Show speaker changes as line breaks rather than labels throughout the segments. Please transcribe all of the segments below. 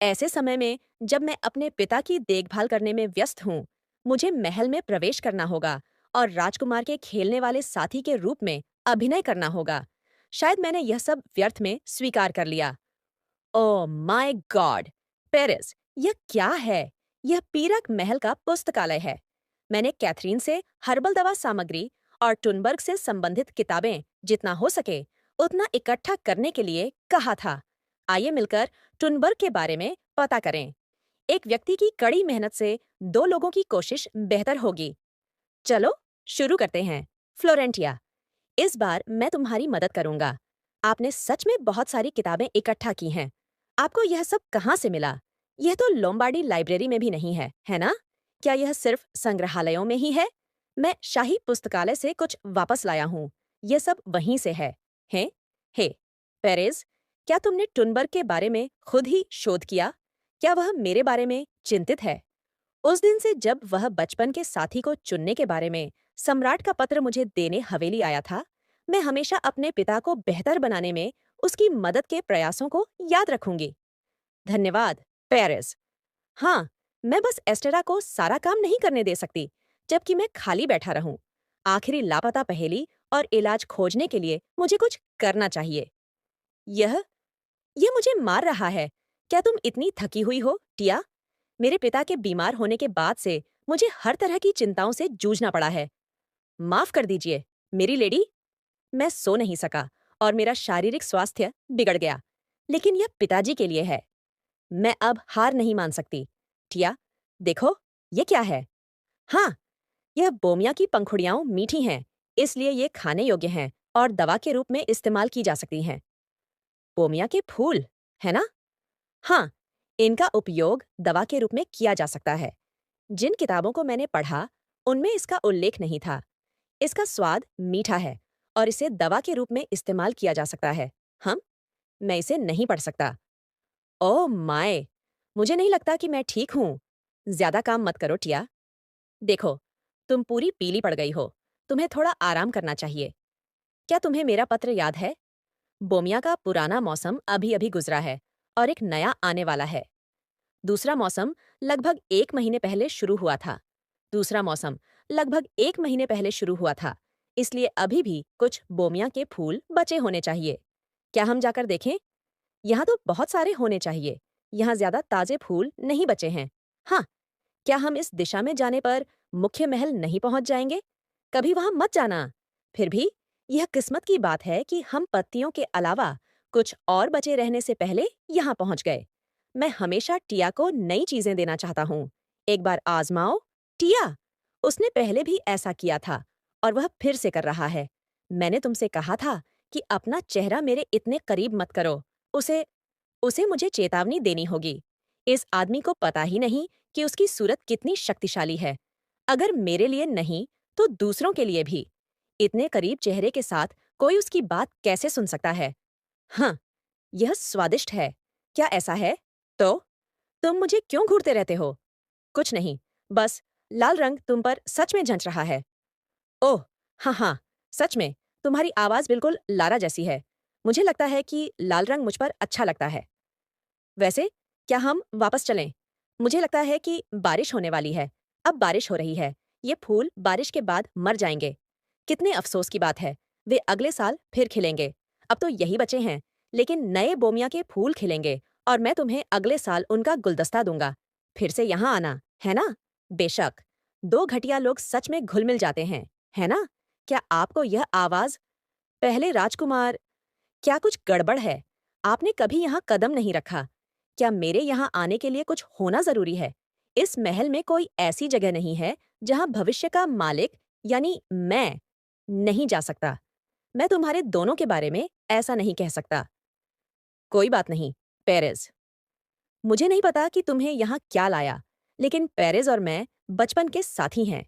ऐसे समय में जब मैं अपने पिता की देखभाल करने में व्यस्त हूँ, मुझे महल में प्रवेश करना होगा और राजकुमार के खेलने वाले साथी के रूप में अभिनय करना होगा। शायद मैंने यह सब व्यर्थ में स्वीकार कर लिया। ओह माय गॉड! पेरिस, यह क्या है? यह पीरक महल का पुस्तकालय है। मैंने कैथरीन से हर्बल दवा सामग्री और टुनबर्ग से संबंधित किताबें जितना हो सके उतना इकट्ठा करने के लिए कहा था। आइए मिलकर टुनबर्ग के बारे में पता करें। एक व्यक्ति की कड़ी मेहनत से दो लोगों की कोशिश बेहतर होगी। चलो शुरू करते हैं। फ्लोरेंटिया, इस बार मैं तुम्हारी मदद करूंगा। आपने सच में बहुत सारी किताबें इकट्ठा की हैं। आपको यह सब कहाँ से मिला? यह तो लोम्बार्डी लाइब्रेरी में भी नहीं है, है ना? क्या यह सिर्फ संग्रहालयों में ही है? मैं शाही पुस्तकालय से कुछ वापस लाया हूँ। यह सब वहीं से है। हैं? हे, पेरेज, क्या तुमने टुनबर्ग के बारे में खुद ही शोध किया? क्या वह मेरे बारे में चिंतित है? उस दिन से जब वह बचपन के साथी को चुनने के बारे में सम्राट का पत्र मुझे देने हवेली आया था, मैं हमेशा अपने पिता को बेहतर बनाने में उसकी मदद के प्रयासों को याद रखूंगी। धन्यवाद, पेरिस। हाँ, मैं बस एस्टेरा को सारा काम नहीं करने दे सकती, जबकि मैं खाली बैठा रहूं। आखिरी लापता पहेली और इलाज खोजने के लिए मुझे कुछ करना चाहिए। यह यह मुझे मार रहा है। क्या तुम इतनी थकी हुई हो, टिया? मेरे पिता के बीमार होने के बाद से मुझे हर तरह की चिंताओं से जूझना पड़ा है। माफ कर दीजिए, मेरी लेडी। मैं सो नहीं सका और मेरा शारीरिक स्वास्थ्य बिगड़ गया। लेकिन यह पिताजी के लिए है। मैं अब हार नहीं मान सकती। टिया, देखो, ये क्या है? हाँ, यह बोमिया की पंखुड़ियाँ मीठी हैं, इसलिए ये खाने योग्य हैं और दवा के रूप में इस्तेमाल की जा सकती हैं। बोमिया के फूल, है ना? हाँ, इनका उपयोग दवा के रूप में किया जा सकता है। जिन किताबों को मैंने पढ़ा, उनमें इसका उल्लेख नहीं था। इसका स्वाद मीठा है और इसे दवा के रूप में इस्तेमाल किया जा सकता है। हम मैं इसे नहीं पढ़ सकता। Oh my! मुझे नहीं लगता कि मैं ठीक हूँ। ज्यादा काम मत करो, टिया। देखो, तुम पूरी पीली पड़ गई हो। तुम्हें थोड़ा आराम करना चाहिए। क्या तुम्हें मेरा पत्र याद है? बोमिया का पुराना मौसम अभी-अभी गुजरा है और एक नया आने वाला है। दूसरा मौसम लगभग 1 महीने पहले शुरू हुआ था। दूसरा मौसम लगभग 1 महीने पहले शुरू हुआ था। इसलिए अभी भी कुछ बोमिया के फूल बचे होने चाहिए। क्या हम जाकर देखें? यहाँ तो बहुत सारे होने चाहिए। यहाँ ज्यादा ताजे फूल नहीं बचे हैं। हाँ, क्या हम इस दिशा में जाने पर मुख्य महल नहीं पहुंच जाएंगे? कभी वहां मत जाना। फिर भी यह किस्मत की बात है कि हम पत्तियों के अलावा कुछ और बचे रहने से पहले यहाँ पहुंच गए। मैं हमेशा टिया को नई चीजें देना चाहता हूँ। एक बार आजमाओ, टिया। उसने पहले भी ऐसा किया था और वह फिर से कर रहा है। मैंने तुमसे कहा था कि अपना चेहरा मेरे इतने करीब मत करो। उसे उसे मुझे चेतावनी देनी होगी। इस आदमी को पता ही नहीं कि उसकी सूरत कितनी शक्तिशाली है। अगर मेरे लिए नहीं, तो दूसरों के लिए भी। इतने करीब चेहरे के साथ कोई उसकी बात कैसे सुन सकता है? हाँ, यह स्वादिष्ट है। क्या ऐसा है? तो तुम मुझे क्यों घूरते रहते हो? कुछ नहीं, बस लाल रंग तुम पर सच में जंच रहा है। ओह, हाँ हाँ, सच में, तुम्हारी आवाज बिल्कुल लारा जैसी है। मुझे लगता है कि लाल रंग मुझ पर अच्छा लगता है। वैसे, क्या हम वापस चलें? मुझे लगता है कि बारिश होने वाली है। अब बारिश हो रही है। ये फूल बारिश के बाद मर जाएंगे। कितने अफसोस की बात है। वे अगले साल फिर खिलेंगे। अब तो यही बचे हैं, लेकिन नए बोमिया के फूल खिलेंगे और मैं तुम्हें अगले साल उनका गुलदस्ता दूंगा। फिर से यहाँ आना, है ना? बेशक। दो घटिया लोग सच में घुल-मिल जाते हैं, है ना? क्या आपको यह आवाज पहले राजकुमार, क्या कुछ गड़बड़ है? आपने कभी यहाँ कदम नहीं रखा। क्या मेरे यहाँ आने के लिए कुछ होना जरूरी है? इस महल में कोई ऐसी जगह नहीं है जहाँ भविष्य का मालिक यानी मैं नहीं जा सकता। मैं तुम्हारे दोनों के बारे में ऐसा नहीं कह सकता। कोई बात नहीं, पेरेज। मुझे नहीं पता कि तुम्हें यहाँ क्या लाया, लेकिन पेरेज और मैं बचपन के साथी हैं।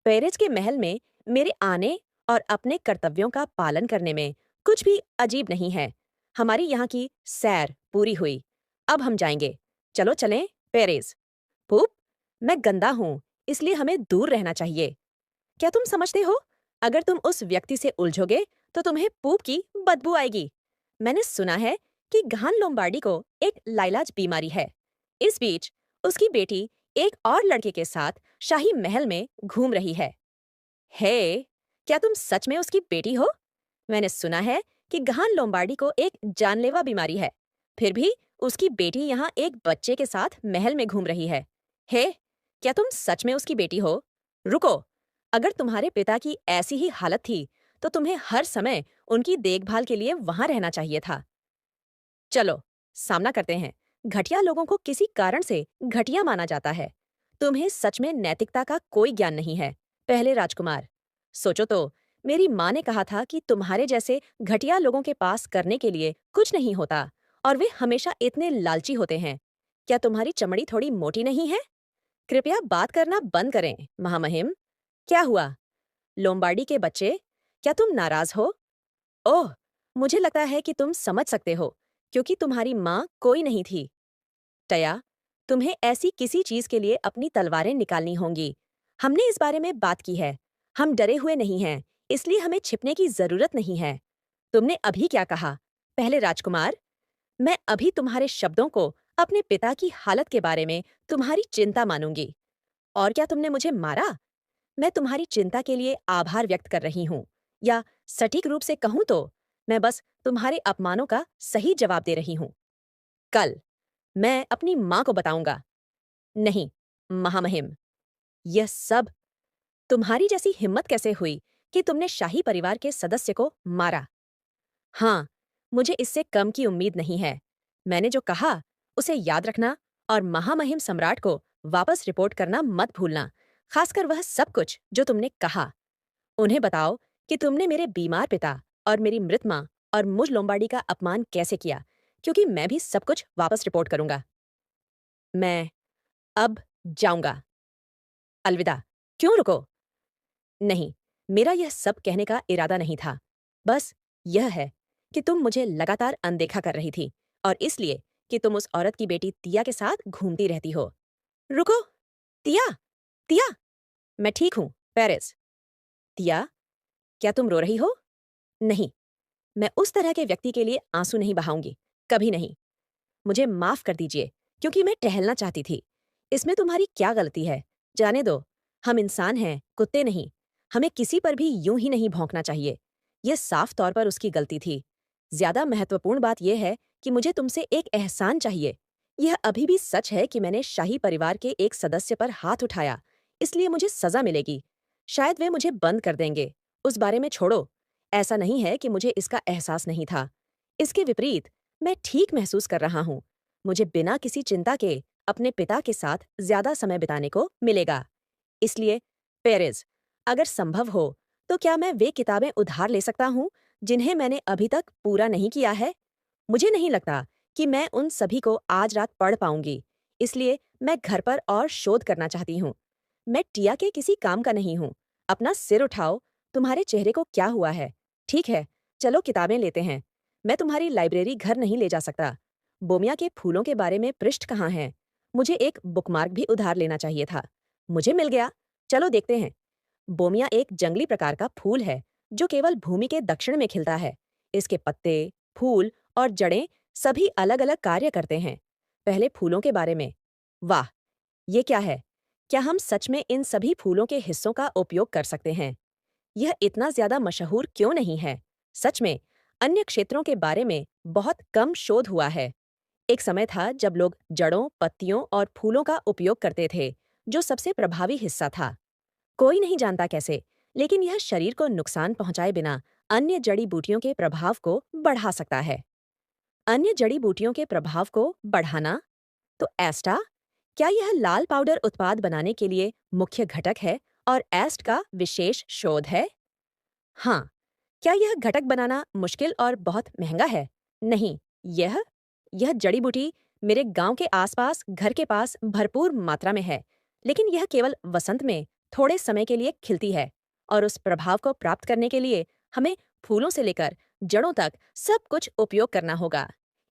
पेरेज के महल में मेरे आने और अपने कर्तव्यों का पालन करने में कुछ भी अजीब नहीं है। हमारी यहाँ की सैर पूरी हुई। अब हम जाएंगे। चलो चलें, पेरेज। पूप, मैं गंदा हूँ, इसलिए हमें दूर रहना चाहिए। क्या तुम समझते हो? अगर तुम उस व्यक्ति से उलझोगे, तो तुम्हें पूप की बदबू आएगी। मैंने सुना है कि घान लोम्बार्डी को एक लाइलाज बीमारी है। इस बीच उसकी बेटी एक और लड़के के साथ शाही महल में घूम रही है। हे, क्या तुम सच में उसकी बेटी हो? मैंने सुना है कि घान लोम्बार्डी को एक जानलेवा बीमारी है। फिर भी उसकी बेटी यहाँ एक बच्चे के साथ महल में घूम रही है। हे, क्या तुम सच में उसकी बेटी हो? रुको, अगर तुम्हारे पिता की ऐसी ही हालत थी, तो तुम्हें हर समय उनकी देखभाल के लिए वहां रहना चाहिए था। चलो, सामना करते हैं। घटिया लोगों को किसी कारण से घटिया माना जाता है। तुम्हें सच में नैतिकता का कोई ज्ञान नहीं है। पहले राजकुमार, सोचो तो, मेरी माँ ने कहा था कि तुम्हारे जैसे घटिया लोगों के पास करने के लिए कुछ नहीं होता और वे हमेशा इतने लालची होते हैं। क्या तुम्हारी चमड़ी थोड़ी मोटी नहीं है? कृपया बात करना बंद करें, महामहिम। क्या हुआ? लोम्बार्डी के बच्चे, क्या तुम नाराज हो? ओह, मुझे लगता है कि तुम समझ सकते हो, क्योंकि तुम्हारी माँ कोई नहीं थी। टया, तुम्हें ऐसी किसी चीज के लिए अपनी तलवारें निकालनी होंगी। हमने इस बारे में बात की है। हम डरे हुए नहीं हैं, इसलिए हमें छिपने की जरूरत नहीं है। तुमने अभी क्या कहा? पहले राजकुमार, मैं अभी तुम्हारे शब्दों को अपने पिता की हालत के बारे में तुम्हारी चिंता मानूंगी। और क्या तुमने मुझे मारा? मैं तुम्हारी चिंता के लिए आभार व्यक्त कर रही हूँ, या सटीक रूप से कहूँ तो मैं बस तुम्हारे अपमानों का सही जवाब दे रही हूँ। कल मैं अपनी माँ को बताऊंगा। नहीं, महामहिम, यह सब तुम्हारी जैसी हिम्मत कैसे हुई कि तुमने शाही परिवार के सदस्य को मारा? हाँ, मुझे इससे कम की उम्मीद नहीं है। मैंने जो कहा उसे याद रखना और महामहिम सम्राट को वापस रिपोर्ट करना मत भूलना, खासकर वह सब कुछ जो तुमने कहा। उन्हें बताओ कि तुमने मेरे बीमार पिता और मेरी मृत माँ और मुझ लोम्बार्डी का अपमान कैसे किया, क्योंकि मैं भी सब कुछ वापस रिपोर्ट करूंगा। मैं अब जाऊंगा। अलविदा। क्यों रुको? नहीं, मेरा यह सब कहने का इरादा नहीं था। बस यह है कि तुम मुझे लगातार अनदेखा कर रही थी, और इसलिए कि तुम उस औरत की बेटी तिया के साथ घूमती रहती हो। रुको, तिया, तिया, मैं ठीक हूँ, पेरिस। तिया, क्या तुम रो रही हो? नहीं, मैं उस तरह के व्यक्ति के लिए आंसू नहीं बहाऊंगी, कभी नहीं। मुझे माफ कर दीजिए, क्योंकि मैं टहलना चाहती थी। इसमें तुम्हारी क्या गलती है? जाने दो, हम इंसान हैं, कुत्ते नहीं। हमें किसी पर भी यूं ही नहीं भौंकना चाहिए। यह साफ तौर पर उसकी गलती थी। ज्यादा महत्वपूर्ण बात यह है कि मुझे तुमसे एक एहसान चाहिए। यह अभी भी सच है कि मैंने शाही परिवार के एक सदस्य पर हाथ उठाया, इसलिए मुझे सजा मिलेगी। शायद वे मुझे बंद कर देंगे। उस बारे में छोड़ो। ऐसा नहीं है कि मुझे इसका एहसास नहीं था। इसके विपरीत, मैं ठीक महसूस कर रहा हूँ। मुझे बिना किसी चिंता के अपने पिता के साथ ज्यादा समय बिताने को मिलेगा। इसलिए, पेरिस, अगर संभव हो, तो क्या मैं वे किताबें उधार ले सकता हूँ जिन्हें मैंने अभी तक पूरा नहीं किया है? मुझे नहीं लगता कि मैं उन सभी को आज रात पढ़ पाऊंगी, इसलिए मैं घर पर और शोध करना चाहती हूँ। मैं टिया के किसी काम का नहीं हूँ। अपना सिर उठाओ, तुम्हारे चेहरे को क्या हुआ है? ठीक है, चलो किताबें लेते हैं। मैं तुम्हारी लाइब्रेरी घर नहीं ले जा सकता। बोमिया के फूलों के बारे में पृष्ठ कहाँ हैं? मुझे एक बुकमार्क भी उधार लेना चाहिए था। मुझे मिल गया। चलो देखते हैं। बोमिया एक जंगली प्रकार का फूल है जो केवल भूमि के दक्षिण में खिलता है। इसके पत्ते, फूल और जड़ें सभी अलग-अलग कार्य करते हैं। पहले फूलों के बारे में। वाह, ये क्या है? क्या हम सच में इन सभी फूलों के हिस्सों का उपयोग कर सकते हैं? यह इतना ज्यादा मशहूर क्यों नहीं है? सच में, अन्य क्षेत्रों के बारे में बहुत कम शोध हुआ है। एक समय था जब लोग जड़ों, पत्तियों और फूलों का उपयोग करते थे, जो सबसे प्रभावी हिस्सा था। कोई नहीं जानता कैसे, लेकिन यह शरीर को नुकसान पहुंचाए बिना अन्य जड़ी बूटियों के प्रभाव को बढ़ा सकता है। अन्य जड़ी बूटियों के प्रभाव को बढ़ाना? तो एस्टा? क्या यह लाल पाउडर उत्पाद बनाने के लिए मुख्य घटक है और एस्ट का विशेष शोध है? हाँ। क्या यह घटक बनाना मुश्किल और बहुत महंगा है? नहीं, यह जड़ी बूटी मेरे गांव के आसपास घर के पास भरपूर मात्रा में है, लेकिन यह केवल वसंत में थोड़े समय के लिए खिलती है, और उस प्रभाव को प्राप्त करने के लिए हमें फूलों से लेकर जड़ों तक सब कुछ उपयोग करना होगा।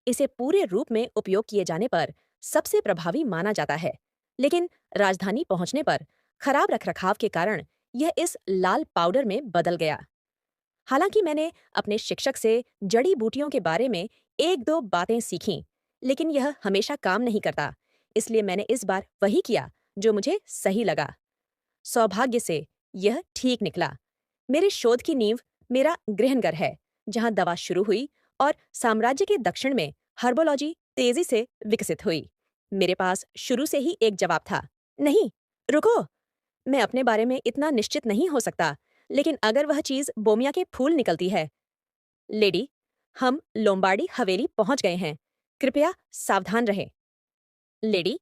इसे पूरे रूप में उपयोग किए जाने पर सबसे प्रभावी माना जाता है, लेकिन राजधानी पहुंचने पर खराब रखरखाव के कारण यह इस लाल पाउडर में बदल गया। हालांकि मैंने अपने शिक्षक से जड़ी बूटियों के बारे में एक दो बातें सीखीं, लेकिन यह हमेशा काम नहीं करता। इसलिए मैंने इस बार वही किया जो मुझे सही लगा। सौभाग्य से यह ठीक निकला। मेरे शोध की नींव मेरा गृहनगर है, जहां दवा शुरू हुई और साम्राज्य के दक्षिण में हर्बोलॉजी तेजी से विकसित हुई। मेरे पास शुरू से ही एक जवाब था। नहीं, रुको, मैं अपने बारे में इतना निश्चित नहीं हो सकता, लेकिन अगर वह चीज बोमिया के फूल निकलती है। लेडी, हम लोम्बार्डी हवेली पहुंच गए हैं। कृपया सावधान रहें। लेडी,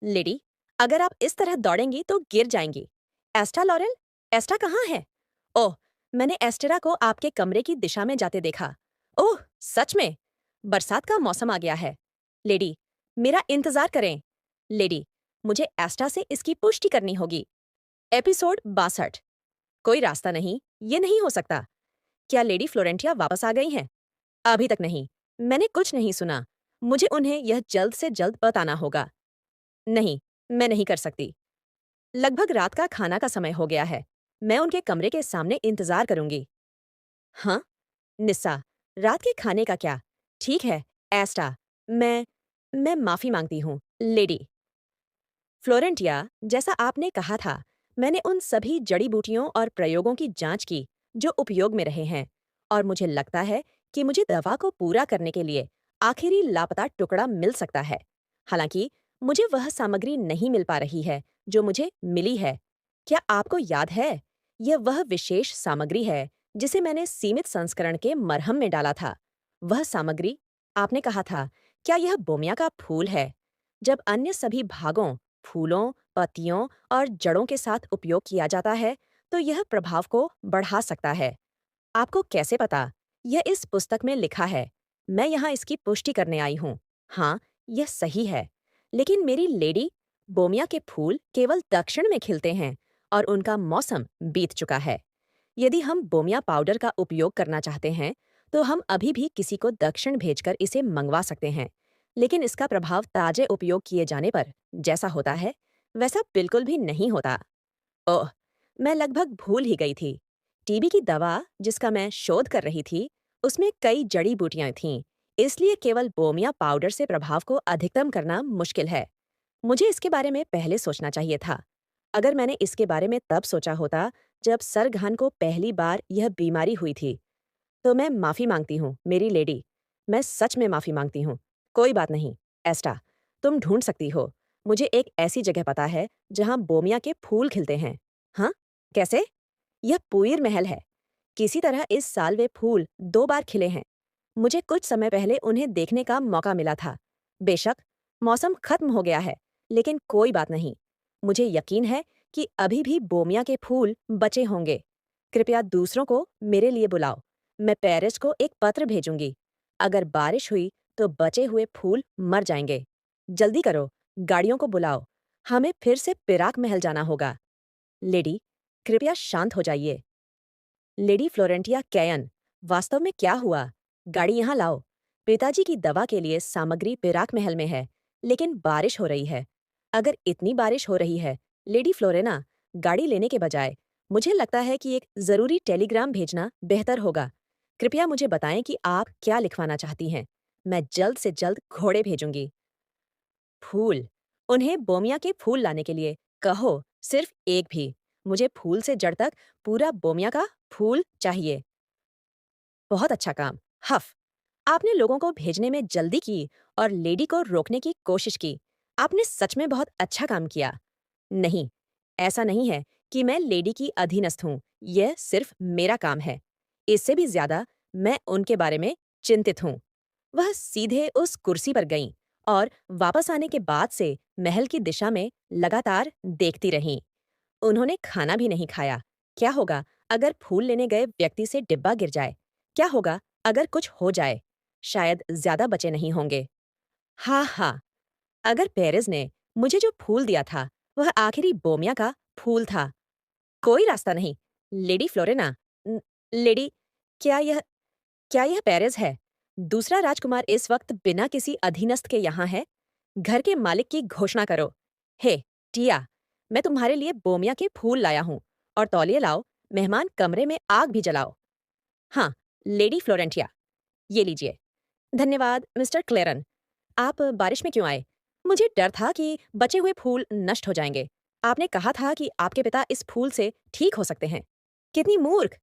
लेडी, अगर आप इस तरह दौड़ेंगी तो गिर जाएंगी। एस्टा लॉरेल, एस्टा कहाँ है? ओह, मैंने एस्टेरा को आपके कमरे की दिशा में जाते देखा। ओह, सच में? बरसात का मौसम आ गया है। लेडी, मेरा इंतजार करें। लेडी, मुझे एस्टा से इसकी पुष्टि करनी होगी। एपिसोड 62। कोई रास्ता नहीं, ये नहीं हो सकता। क्या लेडी फ्लोरेंटिया वापस आ गई हैं? अभी तक नहीं। मैंने कुछ नहीं सुना। मुझे उन्हें यह जल्द से जल्द बताना होगा। नहीं, मैं नहीं कर सकती। लगभग रात का खाना का समय हो गया है। मैं उनके कमरे के सामने इंतजार करूंगी। हाँ? निस्सा, रात के खाने का क्या? ठीक है, एस्टा, मैं माफी मांगती हूँ, लेडी फ्लोरेंटिया। जैसा आपने कहा था, मैंने उन सभी जड़ी बूटियों और प्रयोगों की जांच की जो उपयोग में रहे हैं, और मुझे लगता है कि मुझे दवा को पूरा करने के लिए आखिरी लापता टुकड़ा मिल सकता है। हालांकि मुझे वह सामग्री नहीं मिल पा रही है जो मुझे मिली है। क्या आपको याद है? यह वह विशेष सामग्री है जिसे मैंने सीमित संस्करण के मरहम में डाला था। वह सामग्री, आपने कहा था, क्या यह बोमिया का फूल है? जब अन्य सभी भागों, फूलों, पत्तियों और जड़ों के साथ उपयोग किया जाता है, तो यह प्रभाव को बढ़ा सकता है। आपको कैसे पता? यह इस पुस्तक में लिखा है। मैं यहाँ इसकी पुष्टि करने आई हूँ। हाँ, यह सही है। लेकिन मेरी लेडी, बोमिया के फूल केवल दक्षिण में खिलते हैं और उनका मौसम बीत चुका है। यदि हम बोमिया पाउडर का उपयोग करना चाहते हैं, तो हम अभी भी किसी को दक्षिण भेजकर इसे मंगवा सकते हैं। लेकिन इसका प्रभाव ताजे उपयोग किए जाने पर जैसा होता है, वैसा बिल्कुल भी नहीं होता। ओह! मैं लगभग भूल ही गई थी। टीबी की दवा जिसका मैं शोध कर रही थी, उसमें कई जड़ी बूटियां थीं, इसलिए केवल बोमिया पाउडर से प्रभाव को अधिकतम करना मुश्किल है। मुझे इसके बारे में पहले सोचना चाहिए था। अगर मैंने इसके बारे में तब सोचा होता जब सरघान को पहली बार यह बीमारी हुई थी। तो मैं माफ़ी मांगती हूँ, मेरी लेडी। मैं सच में माफ़ी मांगती हूँ। कोई बात नहीं, एस्टा, तुम ढूंढ सकती हो। मुझे एक ऐसी जगह पता है जहाँ बोमिया के फूल खिलते हैं। हाँ? कैसे? यह पुईर महल है। किसी तरह इस साल वे फूल 2 बार खिले हैं। मुझे कुछ समय पहले उन्हें देखने का मौका मिला था। बेशक, मौसम खत्म हो गया है, लेकिन कोई बात नहीं। मुझे यकीन है कि अभी भी बोमिया के फूल बचे होंगे। कृपया दूसरों को मेरे लिए बुलाओ। मैं पेरिस को एक पत्र भेजूंगी। अगर बारिश हुई तो बचे हुए फूल मर जाएंगे। जल्दी करो, गाड़ियों को बुलाओ। हमें फिर से पिराक महल जाना होगा। लेडी, कृपया शांत हो जाइए। लेडी फ्लोरेंटिया कैयन, वास्तव में क्या हुआ? गाड़ी यहाँ लाओ। पिताजी की दवा के लिए सामग्री पिराक महल में है, लेकिन बारिश हो रही है। अगर इतनी बारिश हो रही है, लेडी फ्लोरेना, गाड़ी लेने के बजाय मुझे लगता है कि एक जरूरी टेलीग्राम भेजना बेहतर होगा। कृपया मुझे बताएं कि आप क्या लिखवाना चाहती हैं। मैं जल्द से जल्द घोड़े भेजूंगी। फूल, उन्हें बोमिया के फूल लाने के लिए कहो, सिर्फ एक भी। मुझे फूल से जड़ तक पूरा बोमिया का फूल चाहिए। बहुत अच्छा काम। हफ, आपने लोगों को भेजने में जल्दी की और लेडी को रोकने की कोशिश की। आपने सच में बहुत अच्छा काम किया। नहीं, ऐसा नहीं है कि मैं लेडी की अधीनस्थ हूँ। यह सिर्फ मेरा काम है। इससे भी ज्यादा मैं उनके बारे में चिंतित हूँ। वह सीधे उस कुर्सी पर गईं और वापस आने के बाद से महल की दिशा में लगातार देखती रहीं। उन्होंने खाना भी नहीं खाया। क्या होगा अगर फूल लेने गए व्यक्ति से डिब्बा गिर जाए? क्या होगा अगर कुछ हो जाए? शायद ज्यादा बचे नहीं होंगे। हाँ हाँ, अगर पेरेज ने मुझे जो फूल दिया था वह आखिरी बोमिया का फूल था। कोई रास्ता नहीं। लेडी फ्लोरेना, लेडी, क्या यह क्या यह पेरेज है? दूसरा राजकुमार इस वक्त बिना किसी अधीनस्थ के यहाँ है? घर के मालिक की घोषणा करो। हे, टिया, मैं तुम्हारे लिए बोमिया के फूल लाया हूँ। और तौलिए लाओ, मेहमान कमरे में आग भी जलाओ। हाँ, लेडी फ्लोरेंटिया, ये लीजिए। धन्यवाद, मिस्टर क्लेरन। आप बारिश में क्यों आए? मुझे डर था कि बचे हुए फूल नष्ट हो जाएंगे। आपने कहा था कि आपके पिता इस फूल से ठीक हो सकते हैं। कितनी मूर्ख!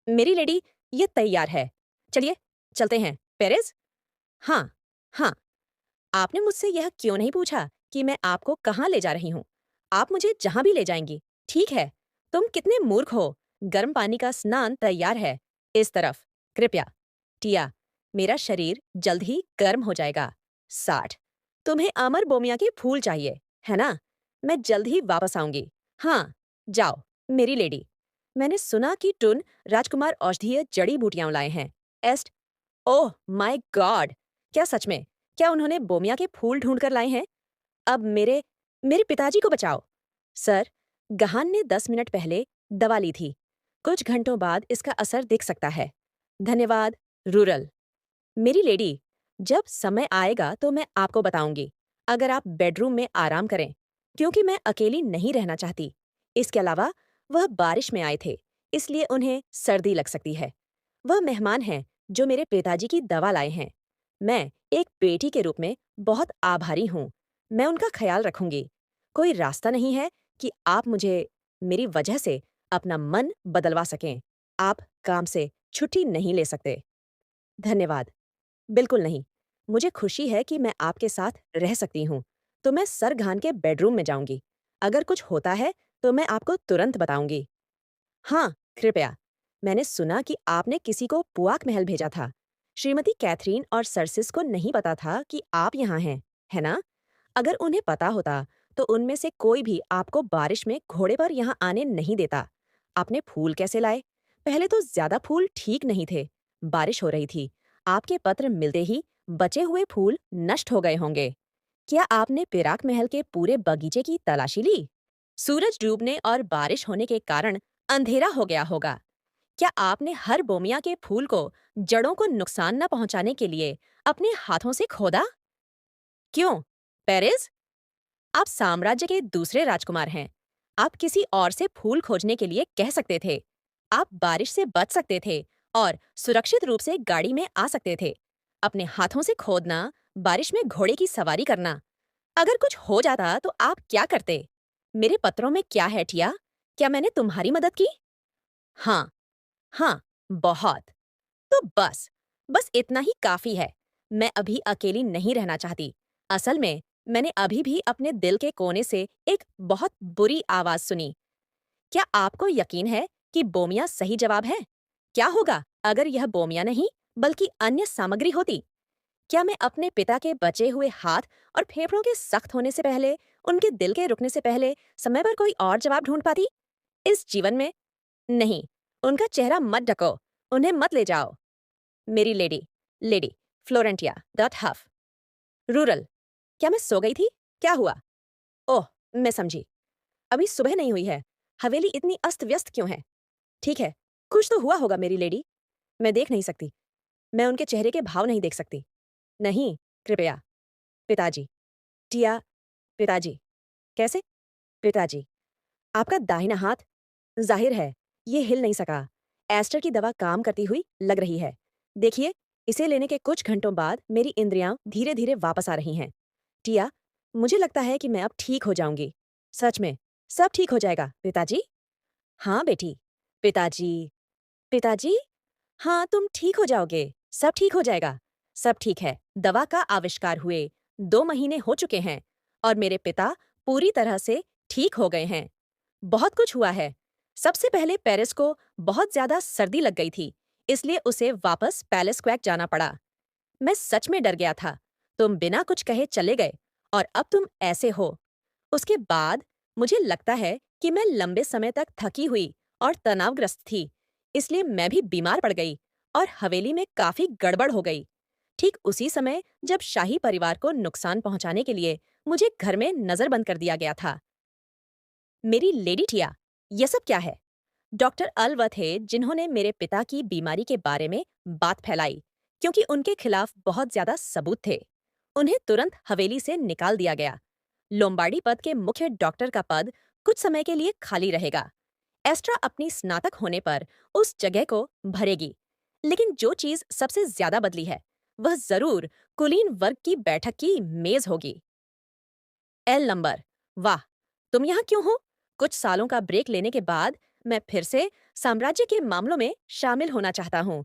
मेरी लेडी, ये तैयार है। चलिए, चलते हैं। पेरिस? हाँ, हाँ। आपने मुझसे यह क्यों नहीं पूछा कि मैं आपको कहाँ ले जा रही हूँ? आप मुझे जहाँ भी ले जाएंगी। ठीक है। तुम कितने मूर्ख हो। गर्म पानी का स्नान तैयार है। इस तरफ। कृपया। टिया, मेरा शरीर जल्द ही गर्म हो जाएगा। 60। तुम्हें अमर बोमिया के फूल चाहिए, है ना? मैं जल्द ही वापस आऊंगी। हाँ, जाओ, मेरी लेडी। मैंने सुना कि टुन राजकुमार औषधीय जड़ी बूटियां लाए हैं। एस्ट। Oh my God! क्या सच में? क्या उन्होंने बोमिया के फूल ढूंढ कर लाए हैं? अब मेरे मेरे पिताजी को बचाओ। सर, गहान ने 10 मिनट पहले दवा ली थी। कुछ घंटों बाद इसका असर दिख सकता है। धन्यवाद, रूरल। मेरी लेडी, जब समय आएगा तो मैं आपको बताऊंगी। अगर आप बेडरूम में आराम करें, क्योंकि मैं अकेली नहीं रहना चाहती। इसके अलावा वह बारिश में आए थे, इसलिए उन्हें सर्दी लग सकती है। वह मेहमान हैं जो मेरे पिताजी की दवा लाए हैं। मैं एक बेटी के रूप में बहुत आभारी हूँ। मैं उनका ख्याल रखूंगी। कोई रास्ता नहीं है कि आप मुझे मेरी वजह से अपना मन बदलवा सकें। आप काम से छुट्टी नहीं ले सकते। धन्यवाद। बिल्कुल नहीं। मुझे खुशी है कि मैं आपके साथ रह सकती हूँ। तो मैं सर घान के बेडरूम में जाऊंगी। अगर कुछ होता है तो मैं आपको तुरंत बताऊंगी। हाँ, कृपया। मैंने सुना कि आपने किसी को पुआक महल भेजा था। श्रीमती कैथरीन और सरसिस को नहीं पता था कि आप यहाँ हैं, है ना? अगर उन्हें पता होता, तो उनमें से कोई भी आपको बारिश में घोड़े पर यहाँ आने नहीं देता। आपने फूल कैसे लाए? पहले तो ज्यादा फूल ठीक नहीं थे। बारिश हो रही थी। आपके पत्र मिलते ही बचे हुए फूल नष्ट हो गए होंगे। क्या आपने पिराक महल के पूरे बगीचे की तलाशी ली? सूरज डूबने और बारिश होने के कारण अंधेरा हो गया होगा। क्या आपने हर बोमिया के फूल को जड़ों को नुकसान न पहुंचाने के लिए अपने हाथों से खोदा? क्यों? पेरिस? आप साम्राज्य के दूसरे राजकुमार हैं। आप किसी और से फूल खोजने के लिए कह सकते थे। आप बारिश से बच सकते थे और सुरक्षित रूप से गाड़ी में आ सकते थे। अपने हाथों से खोदना, बारिश में घोड़े की सवारी करना। अगर कुछ हो जाता तो आप क्या करते? मेरे पत्रों में क्या है, टिया? क्या मैंने तुम्हारी मदद की? हाँ, हाँ, बहुत। तो बस इतना ही काफी है। मैं अभी अकेली नहीं रहना चाहती। असल में मैंने अभी भी अपने दिल के कोने से एक बहुत बुरी आवाज सुनी। क्या आपको यकीन है कि बोमिया सही जवाब है? क्या होगा अगर यह बोमिया नहीं बल्कि अन्य सामग्री होती? क्या मैं अपने पिता के बचे हुए हाथ और फेफड़ों के सख्त होने से पहले, उनके दिल के रुकने से पहले समय पर कोई और जवाब ढूंढ पाती? इस जीवन में? नहीं। उनका चेहरा मत ढको। उन्हें मत ले जाओ। मेरी लेडी, लेडी फ्लोरेंटिया डॉट हफ। रूरल। क्या मैं सो गई थी? क्या हुआ? ओह, मैं समझी। अभी सुबह नहीं हुई है। हवेली इतनी अस्त व्यस्त क्यों है? ठीक है, कुछ तो हुआ होगा मेरी लेडी। मैं देख नहीं सकती। मैं उनके चेहरे के भाव नहीं देख सकती। नहीं, कृपया। पिताजी। टिया। पिताजी। कैसे? पिताजी। आपका दाहिना हाथ? जाहिर है, ये हिल नहीं सका। एस्टर की दवा काम करती हुई लग रही है। देखिए, इसे लेने के कुछ घंटों बाद मेरी इंद्रियां धीरे धीरे वापस आ रही हैं। टिया, मुझे लगता है कि मैं अब ठीक हो जाऊंगी। सच में, सब ठीक हो जाएगा, पिताजी। हाँ बेटी। पिताजी। पिताजी। हाँ, तुम ठीक हो जाओगे। सब ठीक हो जाएगा। सब ठीक है। दवा का आविष्कार हुए 2 महीने हो चुके हैं और मेरे पिता पूरी तरह से ठीक हो गए हैं। बहुत कुछ हुआ है। सबसे पहले पेरिस को बहुत ज्यादा सर्दी लग गई थी, इसलिए उसे वापस पैलेस क्वैक जाना पड़ा। मैं सच में डर गया था। तुम बिना कुछ कहे चले गए और अब तुम ऐसे हो। उसके बाद मुझे लगता है कि मैं लंबे समय तक थकी हुई और तनावग्रस्त थी, इसलिए मैं भी बीमार पड़ गई और हवेली में काफी गड़बड़ हो गई। ठीक उसी समय जब शाही परिवार को नुकसान पहुंचाने के लिए मुझे घर में नजरबंद कर दिया गया था। मेरी लेडी टिया, ये सब क्या है? डॉक्टर अल वह थे जिन्होंने मेरे पिता की बीमारी के बारे में बात फैलाई, क्योंकि उनके खिलाफ बहुत ज्यादा सबूत थे। उन्हें तुरंत हवेली से निकाल दिया गया। लोम्बार्डी पद के मुख्य डॉक्टर का पद कुछ समय के लिए खाली रहेगा। एस्ट्रा अपनी स्नातक होने पर उस जगह को भरेगी। लेकिन जो चीज सबसे ज्यादा बदली है वह जरूर कुलीन वर्ग की बैठक की मेज होगी। L number. वाह, तुम यहाँ क्यों हो? कुछ सालों का ब्रेक लेने के बाद मैं फिर से साम्राज्य के मामलों में शामिल होना चाहता हूँ।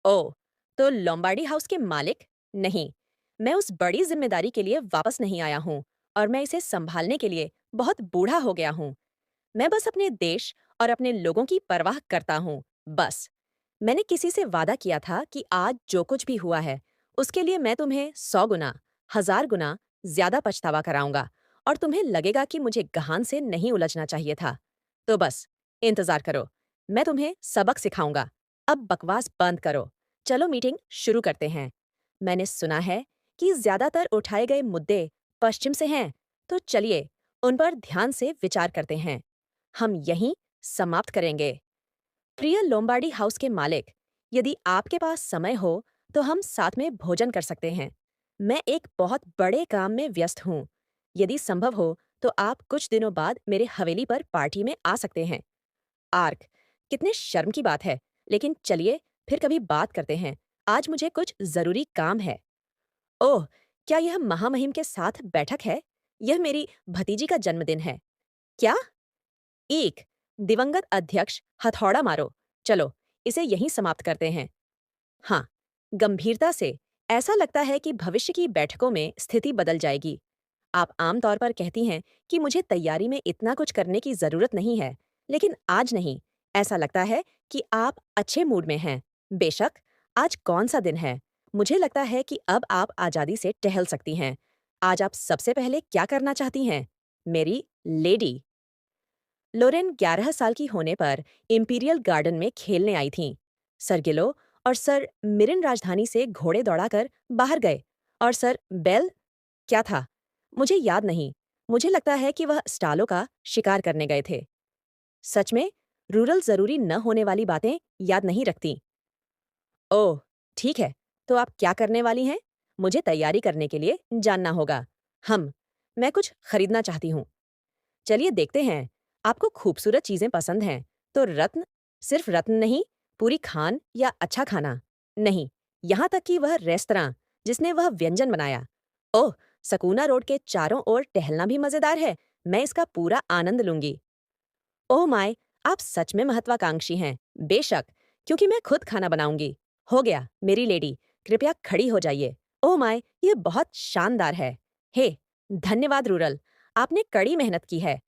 ओह, तो लोम्बार्डी हाउस के मालिक? नहीं, मैं उस बड़ी जिम्मेदारी के लिए वापस नहीं आया हूँ और मैं इसे संभालने के लिए बहुत बूढ़ा हो गया हूँ। मैं बस अपने देश और अपने लोगों की परवाह करता हूँ, बस। मैंने किसी से वादा किया था कि आज जो कुछ भी हुआ है, उसके लिए मैं तुम्हें 100 गुना, 1000 गुना ज्यादा पछतावा कराऊंगा और तुम्हें लगेगा कि मुझे गहान से नहीं उलझना चाहिए था। तो बस, इंतजार करो। मैं तुम्हें सबक सिखाऊंगा। अब बकवास बंद करो। चलो मीटिंग शुरू करते हैं। मैंने सुना है कि ज्यादातर उठाए गए मुद्दे पश्चिम से हैं, तो चलिए उन पर ध्यान से विचार करते हैं। हम यहीं समाप्त करेंगे। प्रिय लोम्बार्डी हाउस के मालिक, यदि आपके पास समय हो तो हम साथ में भोजन कर सकते हैं। मैं एक बहुत बड़े काम में व्यस्त हूँ। यदि संभव हो तो आप कुछ दिनों बाद मेरे हवेली पर पार्टी में आ सकते हैं। आर्क, कितने शर्म की बात है, लेकिन चलिए फिर कभी बात करते हैं। आज मुझे कुछ जरूरी काम है। ओह, क्या यह महामहिम के साथ बैठक है? यह मेरी भतीजी का जन्मदिन है। क्या? एक दिवंगत अध्यक्ष हथौड़ा मारो। चलो, इसे यहीं समाप्त करते हैं। हाँ, गंभीरता से, ऐसा लगता है कि भविष्य की बैठकों में स्थिति बदल जाएगी। आप आमतौर पर कहती हैं कि मुझे तैयारी में इतना कुछ करने की जरूरत नहीं है, लेकिन आज नहीं। ऐसा लगता है कि आप अच्छे मूड में हैं। बेशक, आज कौन सा दिन है? मुझे लगता है कि अब आप आजादी से टहल सकती हैं। आज आप सबसे पहले क्या करना चाहती हैं, मेरी लेडी? लोरेन 11 साल की होने पर इंपीरियल गार्डन में खेलने आई थीं। सर गिलो और सर मिरिन राजधानी से घोड़े दौड़ाकर बाहर गए और सर बेल, क्या था? मुझे याद नहीं। मुझे लगता है कि वह स्टालों का शिकार करने गए थे। सच में, रूरल जरूरी न होने वाली बातें याद नहीं रखती। ओह, ठीक है। तो आप क्या करने वाली हैं? मुझे तैयारी करने के लिए जानना होगा। मैं कुछ खरीदना चाहती हूँ। चलिए देखते हैं। आपको खूबसूरत चीजें पसंद हैं, तो रत्न, सिर्फ रत्न नहीं, पूरी खान या अच्छा खाना? नहीं, यहाँ तक कि वह रेस्तरां जिसने वह व्यंजन बनाया। ओह, सकूना रोड के चारों ओर टहलना भी मजेदार है। मैं इसका पूरा आनंद लूंगी। ओह माय, आप सच में महत्वाकांक्षी हैं। बेशक, क्योंकि मैं खुद खाना बनाऊंगी। हो गया, मेरी लेडी, कृपया खड़ी हो जाइए। ओह माय, ये बहुत शानदार है। हे, धन्यवाद रूरल, आपने कड़ी मेहनत की है।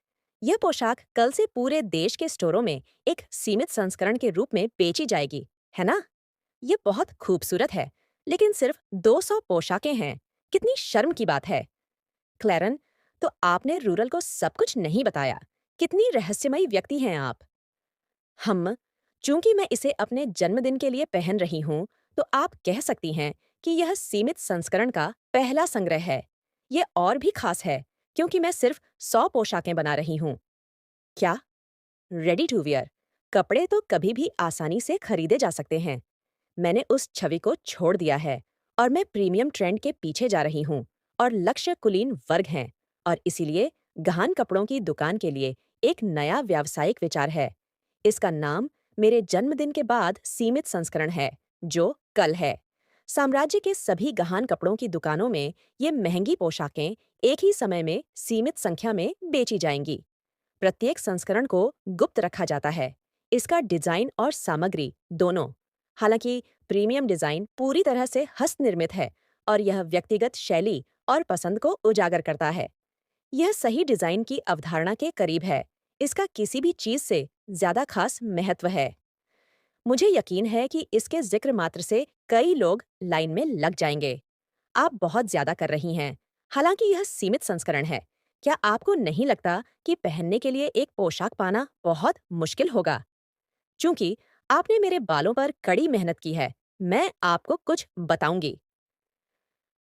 यह पोशाक कल से पूरे देश के स्टोरों में एक सीमित संस्करण के रूप में बेची जाएगी, है ना? ये बहुत खूबसूरत है, लेकिन सिर्फ 200 पोशाकें हैं। कितनी शर्म की बात है। क्लैरन, तो आपने रूरल को सब कुछ नहीं बताया। कितनी रहस्यमयी व्यक्ति हैं आप। हम चूंकि मैं इसे अपने जन्मदिन के लिए पहन रही हूँ, तो आप कह सकती हैं कि यह सीमित संस्करण का पहला संग्रह है। ये और भी खास है, क्योंकि मैं सिर्फ 100 पोशाकें बना रही हूँ। क्या? Ready to wear? कपड़े तो कभी भी आसानी से खरीदे जा सकते हैं। मैंने उस छवि को छोड़ दिया है और मैं प्रीमियम ट्रेंड के पीछे जा रही हूँ और लक्ष्य कुलीन वर्ग हैं और इसीलिए गहन कपड़ों की दुकान के लिए एक नया व्यावसायिक विचार है। इसका नाम मेरे जन्मदिन के बाद सीमित संस्करण है, जो कल है। साम्राज्य के सभी गहन कपड़ों की दुकानों में ये महंगी पोशाकें एक ही समय में सीमित संख्या में बेची जाएंगी। प्रत्येक संस्करण को गुप्त रखा जाता है, इसका डिजाइन और सामग्री दोनों। हालांकि प्रीमियम डिजाइन पूरी तरह से हस्तनिर्मित है और यह व्यक्तिगत शैली और पसंद को उजागर करता है। यह सही डिजाइन की अवधारणा के करीब है। इसका किसी भी चीज से ज्यादा खास महत्व है। मुझे यकीन है कि इसके जिक्र मात्र से कई लोग लाइन में लग जाएंगे। आप बहुत ज्यादा कर रही हैं। हालांकि यह सीमित संस्करण है। क्या आपको नहीं लगता कि पहनने के लिए एक पोशाक पाना बहुत मुश्किल होगा? चूंकि आपने मेरे बालों पर कड़ी मेहनत की है, मैं आपको कुछ बताऊंगी।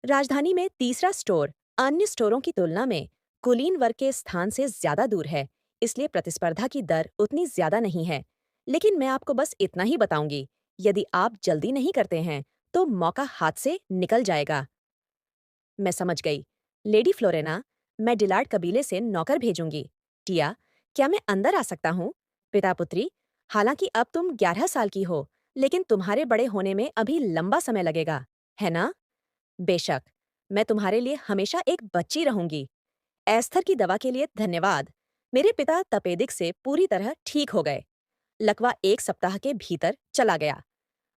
राजधानी में तीसरा स्टोर अन्य स्टोरों की तुलना में कुलीन वर्ग के स्थान से ज्यादा दूर है, इसलिए प्रतिस्पर्धा की दर उतनी ज्यादा नहीं है। लेकिन मैं आपको बस इतना ही बताऊंगी, यदि आप जल्दी नहीं करते हैं तो मौका हाथ से निकल जाएगा। मैं समझ गई। लेडी फ्लोरेना, मैं डिलार्ड कबीले से नौकर भेजूंगी। टिया, क्या मैं अंदर आ सकता हूँ? पिता पुत्री, हालांकि अब तुम 11 साल की हो, लेकिन तुम्हारे बड़े होने में अभी लंबा समय लगेगा, है ना? बेशक, मैं तुम्हारे लिए हमेशा एक बच्ची रहूंगी। एस्थर की दवा के लिए धन्यवाद। मेरे पिता तपेदिक से पूरी तरह ठीक हो गए। लकवा 1 सप्ताह के भीतर चला गया।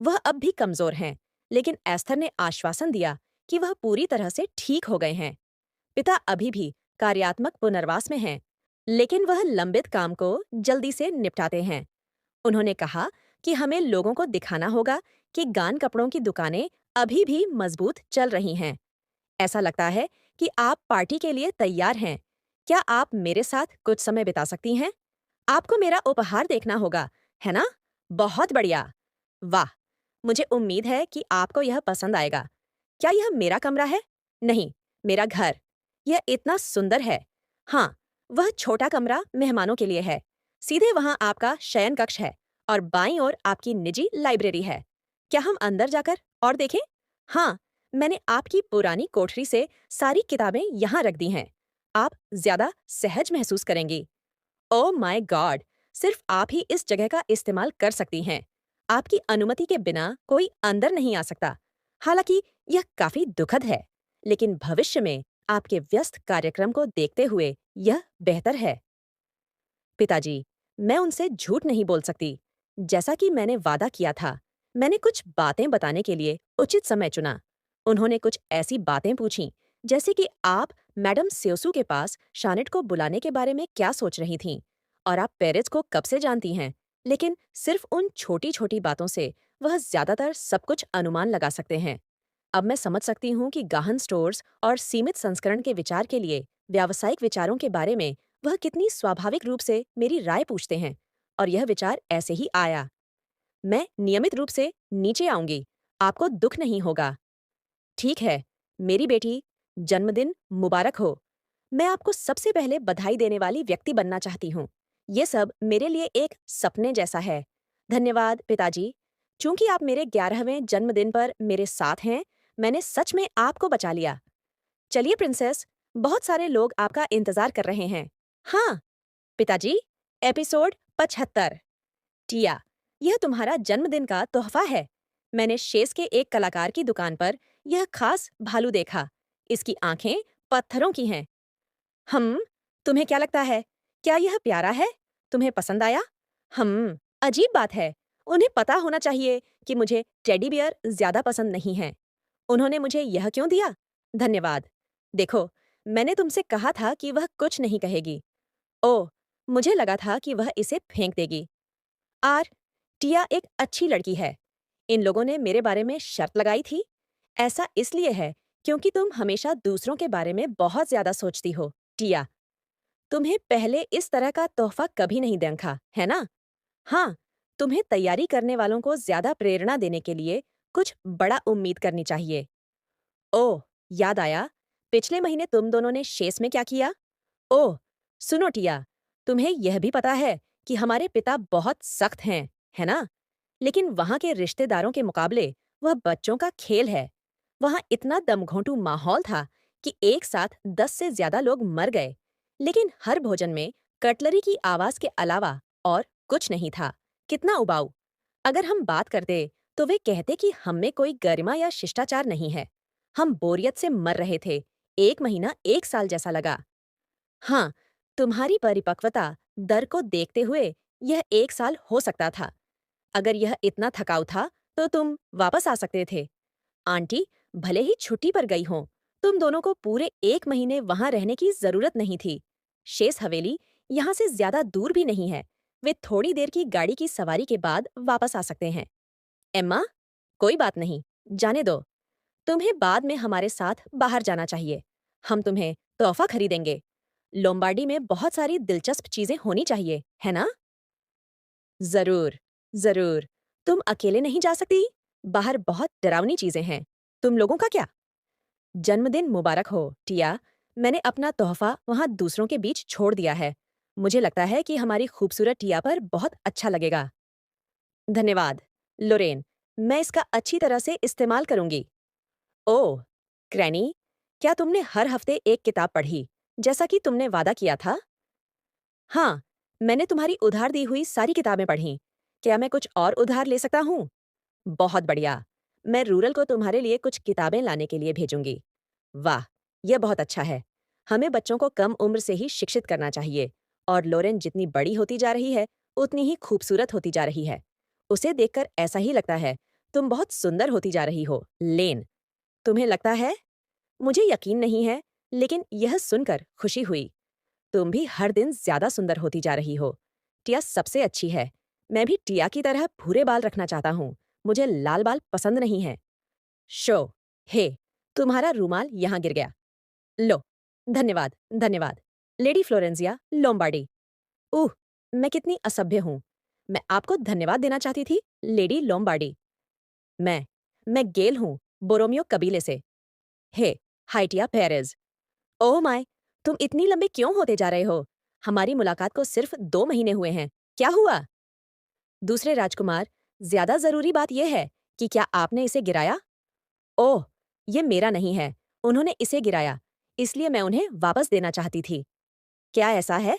वह अब भी कमजोर हैं, लेकिन एस्थर ने आश्वासन दिया कि वह पूरी तरह से ठीक हो गए हैं। पिता अभी भी कार्यात्मक पुनर्वास में हैं, लेकिन वह लंबित काम को जल्दी से निपटाते हैं। उन्होंने कहा कि हमें लोगों को दिखाना होगा कि गान कपड़ों की दुकानें अभी भी मजबूत चल रही हैं। ऐसा लगता है कि आप पार्टी के लिए तैयार हैं। क्या आप मेरे साथ कुछ समय बिता सकती हैं? आपको मेरा उपहार देखना होगा, है ना? बहुत बढ़िया। वाह! मुझे उम्मीद है कि आपको यह पसंद आएगा। क्या यह मेरा कमरा है? नहीं, मेरा घर। यह इतना सुंदर है। हाँ, वह छोटा कमरा मेहमानों के लिए है। सीधे वहाँ आपका शयन कक्ष है और बाईं ओर आपकी निजी लाइब्रेरी है। क्या हम अंदर जाकर और देखें? हाँ, मैंने आपकी पुरानी कोठरी से सारी किताबें यहाँ रख दी हैं। आप ज्यादा सहज महसूस करेंगी। ओह माय गॉड! सिर्फ आप ही इस जगह का इस्तेमाल कर सकती हैं। आपकी अनुमति के बिना कोई अंदर नहीं आ सकता। हालांकि यह काफी दुखद है, लेकिन भविष्य में आपके व्यस्त कार्यक्रम को देखते हुए यह बेहतर है। पिताजी, मैं उनसे झूठ नहीं बोल सकती। जैसा कि मैंने वादा किया था, मैंने कुछ बातें बताने के लिए उचित समय चुना। उन्होंने कुछ ऐसी बातें पूछीं, जैसे कि आप मैडम स्योसू के पास शानेट को बुलाने के बारे में क्या सोच रही थीं, और आप पेरेज को कब से जानती हैं। लेकिन सिर्फ उन छोटी-छोटी बातों से वह ज्यादातर सब कुछ अनुमान लगा सकते हैं। अब मैं समझ सकती हूँ कि गहन स्टोर्स और सीमित संस्करण के विचार के लिए व्यावसायिक विचारों के बारे में वह कितनी स्वाभाविक रूप से मेरी राय पूछते हैं, और यह विचार ऐसे ही आया। मैं नियमित रूप से नीचे आऊंगी। आपको दुख नहीं होगा। ठीक है, मेरी बेटी, जन्मदिन मुबारक हो। मैं आपको सबसे पहले बधाई देने वाली व्यक्ति बनना चाहती हूँ। ये सब मेरे लिए एक सपने जैसा है। धन्यवाद पिताजी। चूंकि आप मेरे 11वें जन्मदिन पर मेरे साथ हैं, मैंने सच में आपको बचा लिया। चलिए प्रिंसेस, बहुत सारे लोग आपका इंतजार कर रहे हैं। हाँ, पिताजी, एपिसोड 75। टिया, यह तुम्हारा जन्मदिन का तोहफा है। मैंने शेष के एक कलाकार की दुकान पर यह खास भालू देखा। इसकी आंखें पत्थरों की हैं। हम, तुम्हें क्या लगता है? क्या यह प्यारा है? तुम्हें पसंद आया? अजीब बात है। उन्हें पता होना चाहिए कि मुझे टेडी बियर ज्यादा पसंद नहीं है। उन्होंने मुझे यह क्यों दिया? धन्यवाद। देखो, मैंने तुमसे कहा था कि वह कुछ नहीं कहेगी। ओह, मुझे लगा था कि वह इसे फेंक देगी। आर, टिया एक अच्छी लड़की है। इन लोगों ने मेरे बारे में शर्त लगाई थी। ऐसा इसलिए है क्योंकि तुम हमेशा दूसरों के बारे में बहुत ज्यादा सोचती हो, टिया। तुम्हें पहले इस तरह का तोहफा कभी नहीं देखा, है ना? हाँ, तुम्हें तैयारी करने वालों को ज्यादा प्रेरणा देने के लिए कुछ बड़ा उम्मीद करनी चाहिए। ओह, याद आया। पिछले महीने तुम दोनों ने शेष में क्या किया? ओह, सुनो टिया, तुम्हें यह भी पता है कि हमारे पिता बहुत सख्त हैं, है ना? लेकिन वहाँ के रिश्तेदारों के मुकाबले वह बच्चों का खेल है। वहाँ इतना दमघोंटू माहौल था कि एक साथ 10 से ज्यादा लोग मर गए। लेकिन हर भोजन में कटलरी की आवाज के अलावा और कुछ नहीं था। कितना उबाऊ। अगर हम बात करते तो वे कहते कि हम में कोई गरिमा या शिष्टाचार नहीं है। हम बोरियत से मर रहे थे। 1 महीना 1 साल जैसा लगा। हाँ, तुम्हारी परिपक्वता दर को देखते हुए यह 1 साल हो सकता था। अगर यह इतना थकाऊ था तो तुम वापस आ सकते थे। आंटी भले ही छुट्टी पर गई हों, तुम दोनों को पूरे 1 महीने वहां रहने की जरूरत नहीं थी। शेष हवेली यहाँ से ज्यादा दूर भी नहीं है। वे थोड़ी देर की गाड़ी की सवारी के बाद वापस आ सकते हैं। एम्मा, कोई बात नहीं, जाने दो। तुम्हें बाद में हमारे साथ बाहर जाना चाहिए। हम तुम्हें तोहफा खरीदेंगे। लोम्बार्डी में बहुत सारी दिलचस्प चीजें होनी चाहिए, है ना? जरूर, जरूर। तुम अकेले नहीं जा सकती। बाहर बहुत डरावनी चीजें हैं। तुम लोगों का क्या? जन्मदिन मुबारक हो, टिया। मैंने अपना तोहफा वहाँ दूसरों के बीच छोड़ दिया है। मुझे लगता है कि हमारी खूबसूरत टिया पर बहुत अच्छा लगेगा। धन्यवाद, लोरेन। मैं इसका अच्छी तरह से इस्तेमाल करूंगी। ओह, क्रैनी, क्या तुमने हर हफ्ते एक किताब पढ़ी, जैसा कि तुमने वादा किया था? हाँ, मैंने तुम्हारी उधार दी हुई सारी किताबें पढ़ीं। क्या मैं कुछ और उधार ले सकता हूँ? बहुत बढ़िया। मैं रूरल को तुम्हारे लिए कुछ किताबें लाने के लिए भेजूंगी। वाह, यह बहुत अच्छा है। हमें बच्चों को कम उम्र से ही शिक्षित करना चाहिए। और लोरेन जितनी बड़ी होती जा रही है, उतनी ही खूबसूरत होती जा रही है। उसे देखकर ऐसा ही लगता है, तुम बहुत सुंदर होती जा रही हो, लेन। तुम्हें लगता है? मुझे यकीन नहीं है, लेकिन यह सुनकर खुशी हुई। तुम भी हर दिन ज्यादा सुंदर होती जा रही हो। टिया सबसे अच्छी है। मैं भी टिया की तरह भूरे बाल रखना चाहता हूँ। मुझे लाल बाल पसंद नहीं है। शो, हे, तुम्हारा रूमाल यहाँ गिर गया। लो, धन्यवाद, धन्यवाद। Lady फ्लोरेंजिया Lombardy. उह, मैं कितनी असभ्य हूँ। मैं आपको धन्यवाद देना चाहती थी, लेडी लोम्बार्डी। मैं मैं गेल हूँ, बोरोमियो कबीले से। हे, हाइटिया पेरेज। ओह माय, तुम इतनी लंबी क्यों होते जा रहे हो? हमारी मुलाकात को सिर्फ 2 महीने हुए हैं। क्या हुआ? दूसरे राजकुमार, ज्यादा जरूरी बात यह है कि क्या आपने इसे गिराया? ओह, ये मेरा नहीं है। उन्होंने इसे गिराया, इसलिए मैं उन्हें वापस देना चाहती थी। क्या ऐसा है?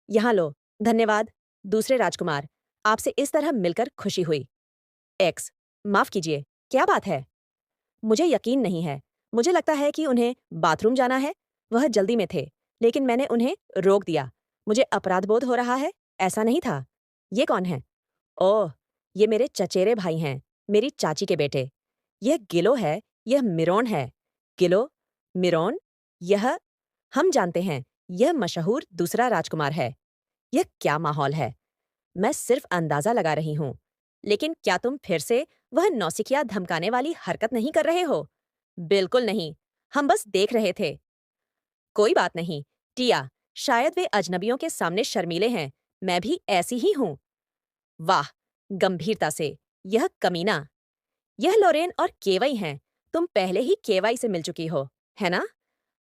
यहाँ लो, धन्यवाद। दूसरे राजकुमार, आपसे इस तरह मिलकर खुशी हुई। एक्स, माफ कीजिए, क्या बात है? मुझे यकीन नहीं है। मुझे लगता है कि उन्हें बाथरूम जाना है। वह जल्दी में थे, लेकिन मैंने उन्हें रोक दिया। मुझे अपराध बोध हो रहा है। ऐसा नहीं था। ये कौन है? ओह, ये मेरे चचेरे भाई हैं, मेरी चाची के बेटे। यह गिलो है, यह मिरोन है। गिलो, मिरोन, यह हम जानते हैं, यह मशहूर दूसरा राजकुमार है। यह क्या माहौल है? मैं सिर्फ अंदाजा लगा रही हूँ। लेकिन क्या तुम फिर से वह नौसिखिया धमकाने वाली हरकत नहीं कर रहे हो? बिल्कुल नहीं। हम बस देख रहे थे। कोई बात नहीं। टिया, शायद वे अजनबियों के सामने शर्मीले हैं। मैं भी ऐसी ही हूँ। वाह, गंभीरता से। यह कमीना। यह लोरेन और केवई हैं। तुम पहले ही केवई से मिल चुकी हो, है ना?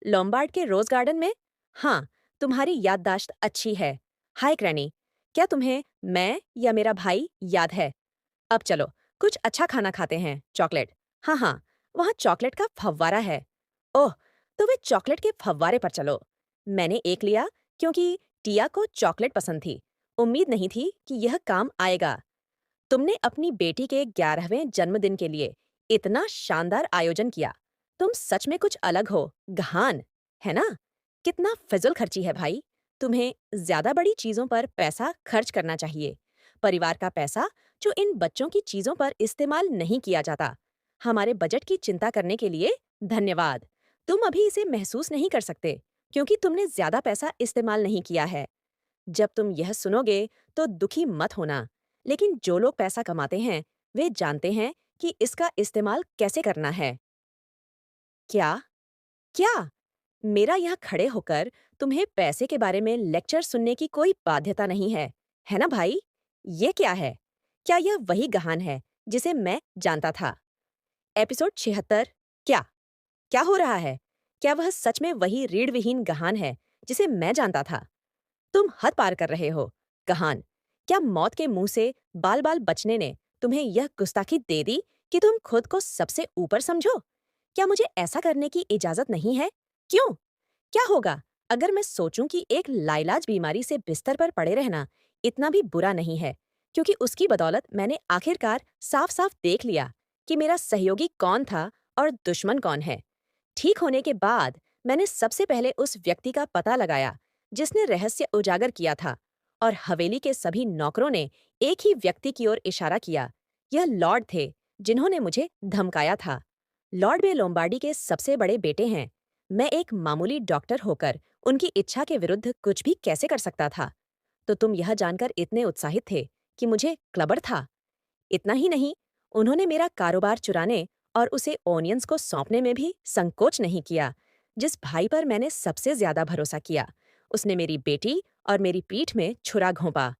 लोम्बार्ड के रोज गार्डन में? हाँ, तुम्हारी याददाश्त अच्छी है। हाय क्रैनी, क्या तुम्हें मैं या मेरा भाई याद है? अब चलो, कुछ अच्छा खाना खाते हैं। चॉकलेट। हाँ हाँ, वहाँ चॉकलेट का फव्वारा है। ओह, तो वे चॉकलेट के फव्वारे पर चलो। मैंने एक लिया क्योंकि टिया को चॉकलेट पसंद थी। उम्मीद नहीं थी कि यह काम आएगा। तुमने अपनी बेटी के 11वें जन्मदिन के लिए इतना शानदार आयोजन किया। तुम सच में कुछ अलग हो, गहान, है ना? कितना फिजूल खर्ची है भाई। तुम्हें ज्यादा बड़ी चीजों पर पैसा खर्च करना चाहिए। परिवार का पैसा जो इन बच्चों की चीजों पर इस्तेमाल नहीं किया जाता। हमारे बजट की चिंता करने के लिए धन्यवाद। तुम अभी इसे महसूस नहीं कर सकते क्योंकि तुमने ज्यादा पैसा इस्तेमाल नहीं किया है। जब तुम यह सुनोगे तो दुखी मत होना। लेकिन जो लोग पैसा कमाते हैं, वे जानते हैं कि इसका इस्तेमाल कैसे करना है। क्या? क्या? मेरा यहाँ खड़े होकर तुम्हें पैसे के बारे में लेक्चर सुनने की कोई बाध्यता नहीं है ना भाई? ये क्या है? क्या यह वही गहान है जिसे मैं जानता था? एपिसोड 76। क्या? क्या हो रहा है? क्या वह सच में वही रीढ़ विहीन गहान है जिसे मैं जानता था? तुम हद पार कर रहे हो, कहान। क्या मौत के मुंह से बाल बाल बचने ने तुम्हें यह गुस्ताखी दे दी कि तुम खुद को सबसे ऊपर समझो? क्या मुझे ऐसा करने की इजाजत नहीं है? क्यों? क्या होगा अगर मैं सोचूं कि एक लाइलाज बीमारी से बिस्तर पर पड़े रहना इतना भी बुरा नहीं है, क्योंकि उसकी बदौलत मैंने आखिरकार साफ साफ देख लिया कि मेरा सहयोगी कौन था और दुश्मन कौन है। ठीक होने के बाद मैंने सबसे पहले उस व्यक्ति का पता लगाया जिसने रहस्य उजागर किया था, और हवेली के सभी नौकरों ने एक ही व्यक्ति की ओर इशारा किया। यह लॉर्ड थे जिन्होंने मुझे धमकाया था। लॉर्ड बे लोम्बार्डी के सबसे बड़े बेटे हैं। मैं एक मामूली डॉक्टर होकर उनकी इच्छा के विरुद्ध कुछ भी कैसे कर सकता था? तो तुम यह जानकर इतने उत्साहित थे कि मुझे क्लबर था। इतना ही नहीं, उन्होंने मेरा कारोबार चुराने और उसे ओनियंस को सौंपने में भी संकोच नहीं किया। जिस भाई पर मैंने सबसे ज्यादा भरोसा किया, उसने मेरी बेटी और मेरी पीठ में छुरा घोंपा।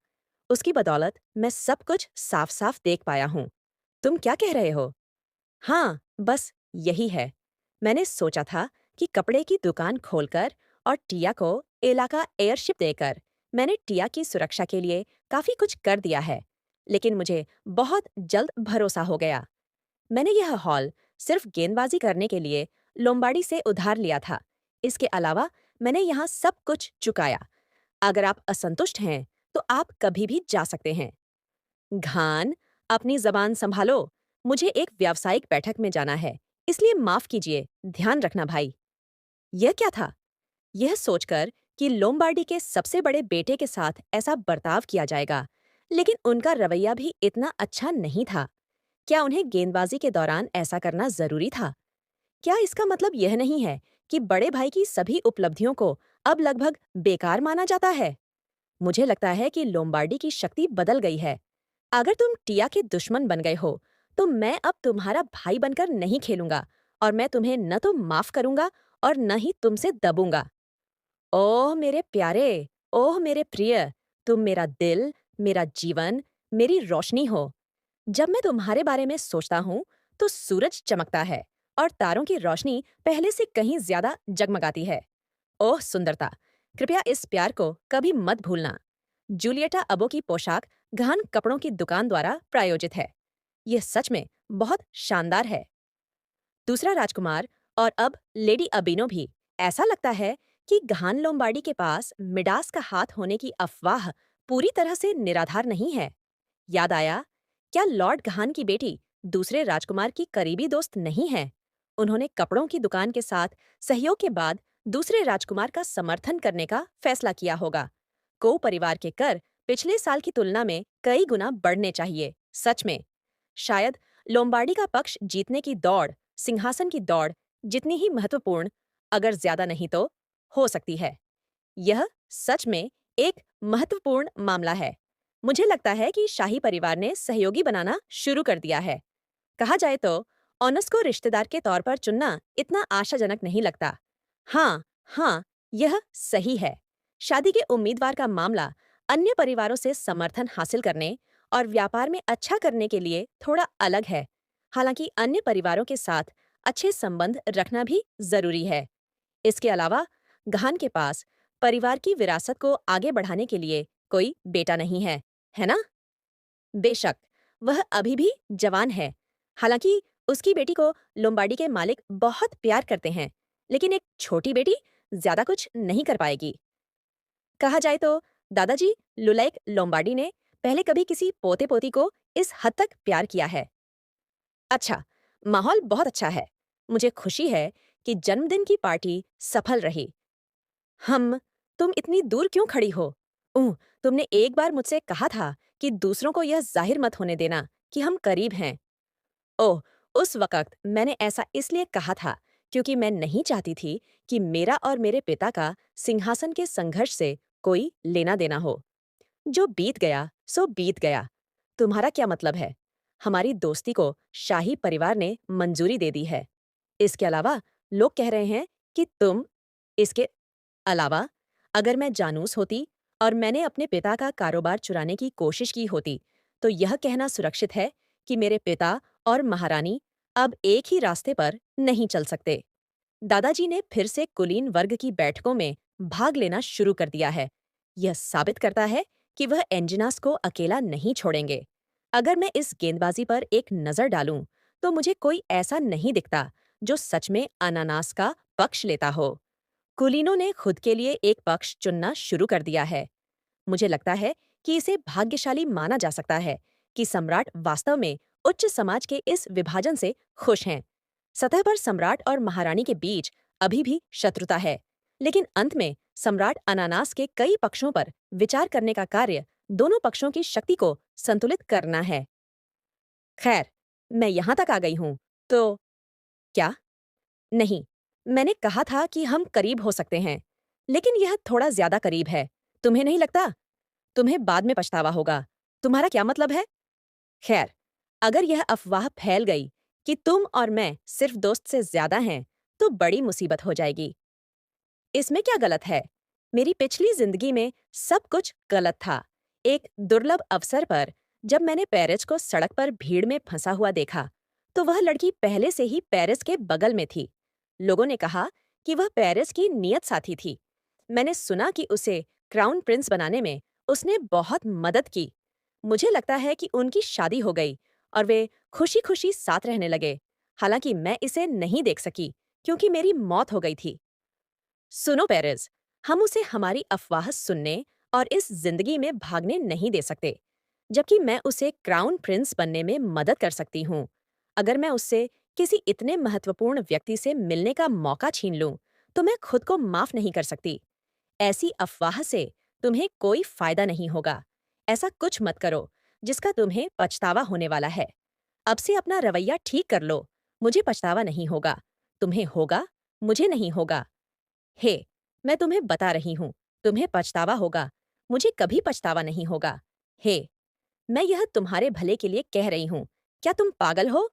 उसकी बदौलत मैं सब कुछ साफ साफ देख पाया हूँ। तुम क्या कह रहे हो? हाँ, बस यही है। मैंने सोचा था कि कपड़े की दुकान खोलकर और टिया को इलाका एयरशिप देकर मैंने टिया की सुरक्षा के लिए काफी कुछ कर दिया है। लेकिन मुझे बहुत जल्द भरोसा हो गया। मैंने यह हॉल सिर्फ गेंदबाजी करने के लिए लोम्बार्डी से उधार लिया था। इसके अलावा मैंने यहाँ सब कुछ चुकाया। अगर आप असंतुष्ट हैं, तो आप कभी भी जा सकते हैं। घान, अपनी जबान संभालो। मुझे एक व्यावसायिक बैठक में जाना है, इसलिए माफ कीजिए, ध्यान रखना भाई। यह क्या था? यह सोचकर कि लोम्बार्डी के सबसे बड़े बेटे के साथ ऐसा बर्ताव किया जाएगा, लेकिन उनका रवैया भी इतना अच्छा नहीं था। क्या उन्हें गेंदबाजी के दौरान ऐसा करना जरूरी था? क्या इसका मतलब यह नहीं है कि बड़े भाई की सभी उपलब्धियों को अब लगभग बेकार माना जाता है? मुझे लगता है कि लोम्बार्डी की शक्ति बदल गई है। अगर तुम टिया के दुश्मन बन गए हो, तो मैं अब तुम्हारा भाई बनकर नहीं खेलूंगा और मैं तुम्हें न तो माफ करूंगा और न ही तुमसे दबूंगा। ओह मेरे प्यारे, ओह मेरे प्रिय, तुम मेरा दिल, मेरा जीवन, मेरी रोशनी हो। जब मैं तुम्हारे बारे में सोचता हूँ, तो सूरज चमकता है और तारों की रोशनी पहले से कहीं ज्यादा जगमगाती है। ओह सुंदरता, कृपया इस प्यार को कभी मत भूलना। जूलियटा अबो की पोशाक गहन कपड़ों की दुकान द्वारा प्रायोजित है। यह सच में बहुत शानदार है। दूसरा राजकुमार और अब लेडी अबीनो भी। ऐसा लगता है कि गहान लोम्बार्डी के पास मिडास का हाथ होने की अफवाह पूरी तरह से निराधार नहीं है। याद आया, क्या लॉर्ड गहान की बेटी दूसरे राजकुमार की करीबी दोस्त नहीं है? उन्होंने कपड़ों की दुकान के साथ सहयोग के बाद दूसरे राजकुमार का समर्थन करने का फैसला किया होगा। को परिवार के कर पिछले साल की तुलना में कई गुना बढ़ने चाहिए। सच में, शायद लोम्बार्डी का पक्ष जीतने की दौड़, सिंहासन की दौड़ जितनी ही महत्वपूर्ण, अगर ज्यादा नहीं तो, हो सकती है। यह सच में एक महत्वपूर्ण मामला है। मुझे लगता है कि शाही परिवार ने सहयोगी बनाना शुरू कर दिया है। कहा जाए तो ऑनस को रिश्तेदार के तौर पर चुनना इतना आशाजनक नहीं लगता। हाँ, हाँ, यह सही है। शादी के उम्मीदवार का मामला अन्य परिवारों से समर्थन हासिल करने और व्यापार में अच्छा करने के लिए थोड़ा अलग है। हालांकि अन्य परिवारों के साथ अच्छे संबंध रखना भी जरूरी है। इसके अलावा गहान के पास परिवार की विरासत को आगे बढ़ाने के लिए कोई बेटा नहीं है ना? बेशक, वह अभी भी जवान है। हालांकि उसकी बेटी को लोम्बार्डी के मालिक बहुत प्यार करते हैं, लेकिन एक छोटी बेटी ज्यादा कुछ नहीं कर पाएगी। कहा जाए तो दादाजी लुलाइक लोम्बार्डी ने पहले कभी किसी पोते पोती को इस हद तक प्यार किया है। अच्छा, माहौल बहुत अच्छा है। मुझे खुशी है कि जन्मदिन की पार्टी सफल रही। हम, तुम इतनी दूर क्यों खड़ी हो? तुमने एक बार मुझसे कहा था कि दूसरों को यह जाहिर मत होने देना कि हम करीब हैं। ओह, उस वक़्त मैंने ऐसा इसलिए कहा था क्योंकि मैं नहीं चाहती थी कि मेरा और मेरे पिता का सिंहासन के संघर्ष से कोई लेना-देना हो। जो बीत गया, सो बीत गया। तुम्हारा क्या मतलब है? हमारी दोस्ती को शाही परिवार ने मंजूरी दे दी है। इसके अलावा लोग कह रहे हैं कि तुम इसके अलावा, अगर मैं जानूस होती और मैंने अपने पिता का कारोबार चुराने की कोशिश की होती, तो यह कहना सुरक्षित है कि मेरे पिता और महारानी अब एक ही रास्ते पर नहीं चल सकते। दादाजी ने फिर से कुलीन वर्ग की बैठकों में भाग लेना शुरू कर दिया है। यह साबित करता है कि वह एंजिनास को अकेला नहीं छोड़ेंगे। अगर मैं इस गेंदबाजी पर एक नजर डालूं, तो मुझे कोई ऐसा नहीं दिखता जो सच में अनानास का पक्ष लेता हो। कुलीनों ने खुद के लिए एक पक्ष चुनना शुरू कर दिया है। मुझे लगता है कि इसे भाग्यशाली माना जा सकता है कि सम्राट वास्तव में उच्च समाज के इस विभाजन से खुश हैं। सतह पर सम्राट और महारानी के बीच अभी भी शत्रुता है, लेकिन अंत में सम्राट अनानास के कई पक्षों पर विचार करने का कार्य दोनों पक्षों की शक्ति को संतुलित करना है। खैर, मैं यहाँ तक आ गई हूँ, तो क्या? नहीं, मैंने कहा था कि हम करीब हो सकते हैं, लेकिन यह थोड़ा ज्यादा करीब है। तुम्हें नहीं लगता? तुम्हें बाद में पछतावा होगा। तुम्हारा क्या मतलब है? खैर, अगर यह अफवाह फैल गई कि तुम और मैं सिर्फ दोस्त से ज्यादा हैं, तो बड़ी मुसीबत हो जाएगी। इसमें क्या गलत है? मेरी पिछली जिंदगी में सब कुछ गलत था। एक दुर्लभ अवसर पर जब मैंने पेरिस को सड़क पर भीड़ में फंसा हुआ देखा, तो वह लड़की पहले से ही पेरिस के बगल में थी। लोगों ने कहा कि वह पेरिस की नियत साथी थी। मैंने सुना कि उसे क्राउन प्रिंस बनाने में उसने बहुत मदद की। मुझे लगता है कि उनकी शादी हो गई और वे खुशी-खुशी साथ रहने लगे। हालांकि मैं इसे नहीं देख सकी क्योंकि मेरी मौत हो गई थी। सुनो पेरिस, हम उसे हमारी अफवाह सुनने और इस जिंदगी में भागने नहीं दे सकते। जबकि मैं उसे क्राउन प्रिंस बनने में मदद कर सकती हूँ। अगर मैं उससे किसी इतने महत्वपूर्ण व्यक्ति से मिलने का मौका छीन लूं, तो मैं खुद को माफ नहीं कर सकती। ऐसी अफवाह से तुम्हें कोई फायदा नहीं होगा। ऐसा कुछ मत करो जिसका तुम्हें पछतावा होने वाला है। अब से अपना रवैया ठीक कर लो। मुझे पछतावा नहीं होगा। तुम्हें होगा, मुझे नहीं होगा। हे, मैं तुम्हें बता रही हूँ, तुम्हें पछतावा होगा। मुझे कभी पछतावा नहीं होगा। हे, मैं यह तुम्हारे भले के लिए कह रही हूँ। क्या तुम पागल हो?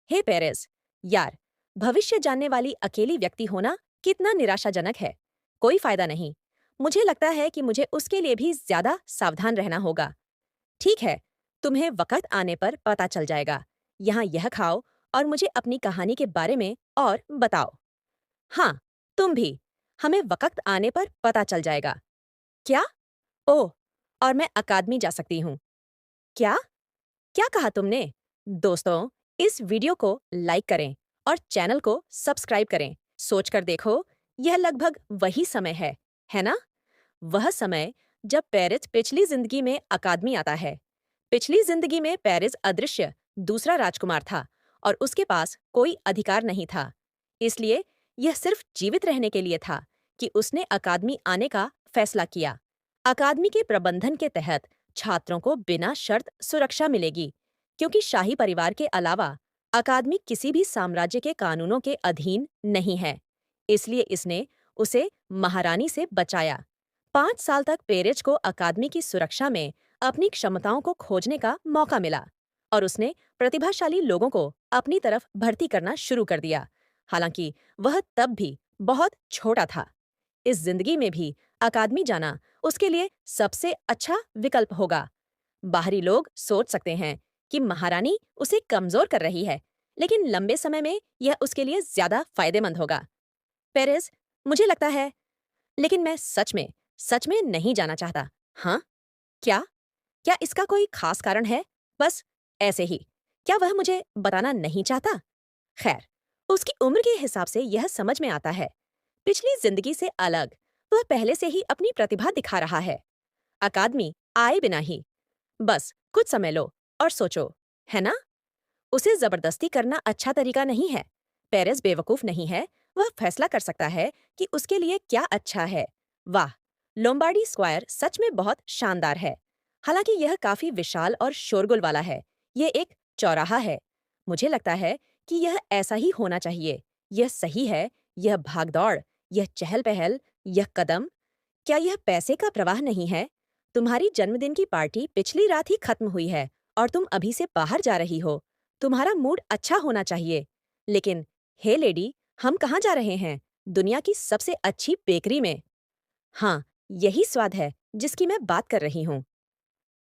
हे पेरेस, यार, भविष्य जानने वाली अकेली व्यक्ति होना कितना निराशाजनक है। कोई फायदा नहीं। मुझे लगता है कि मुझे उसके लिए भी ज्यादा सावधान रहना होगा। ठीक है, तुम्हें वक्त आने पर पता चल जाएगा। यहाँ यह खाओ और मुझे अपनी कहानी के बारे में और बताओ। हाँ, तुम भी। हमें वक्त आने पर पता चल जाएगा। क्या? ओह, और मैं अकादमी जा सकती हूँ। क्या? क्या कहा तुमने? दोस्तों, इस वीडियो को लाइक करें और चैनल को सब्सक्राइब करें। सोचकर देखो, यह लगभग वही समय है ना? वह समय जब पेरिस पिछली जिंदगी में अकादमी आता है। पिछली जिंदगी में पेरिस अदृश्य दूसरा राजकुमार था और उसके पास कोई अधिकार नहीं था। इसलिए यह सिर्फ जीवित रहने के लिए था कि उसने अकादमी आने का फैसला किया। अकादमी के प्रबंधन के तहत छात्रों को बिना शर्त सुरक्षा मिलेगी, क्योंकि शाही परिवार के अलावा अकादमी किसी भी साम्राज्य के कानूनों के अधीन नहीं है। इसलिए इसने उसे महारानी से बचाया। 5 साल तक पेरेज को अकादमी की सुरक्षा में अपनी क्षमताओं को खोजने का मौका मिला और उसने प्रतिभाशाली लोगों को अपनी तरफ भर्ती करना शुरू कर दिया। हालांकि वह तब भी बहुत छोटा था। इस जिंदगी में भी अकादमी जाना उसके लिए सबसे अच्छा विकल्प होगा। बाहरी लोग सोच सकते हैं कि महारानी उसे कमजोर कर रही है, लेकिन लंबे समय में यह उसके लिए ज्यादा फायदेमंद होगा। पेरेज, मुझे लगता है, लेकिन मैं सच में नहीं जाना चाहता। हाँ? क्या? क्या इसका कोई खास कारण है? बस ऐसे ही। क्या वह मुझे बताना नहीं चाहता? खैर, उसकी उम्र के हिसाब से यह समझ में आता है। पिछली जिंदगी से अलग, वह पहले से ही अपनी प्रतिभा दिखा रहा है। अकादमी आए बिना ही। बस कुछ समय लो और सोचो, है ना? उसे जबरदस्ती करना अच्छा तरीका नहीं है। पेरेस बेवकूफ नहीं है। वह फैसला कर सकता है कि उसके लिए क्या अच्छा है। वाह, लोम्बार्डी स्क्वायर सच में बहुत शानदार है। हालांकि यह काफी विशाल और शोरगुल वाला है। यह एक चौराहा है। मुझे लगता है कि यह ऐसा ही होना चाहिए। यह सही है। यह भागदौड़, यह चहल पहल, यह कदम। क्या यह पैसे का प्रवाह नहीं है? तुम्हारी जन्मदिन की पार्टी पिछली रात ही खत्म हुई है और तुम अभी से बाहर जा रही हो। तुम्हारा मूड अच्छा होना चाहिए। लेकिन हे लेडी, हम कहाँ जा रहे हैं? दुनिया की सबसे अच्छी बेकरी में। हाँ, यही स्वाद है जिसकी मैं बात कर रही हूँ।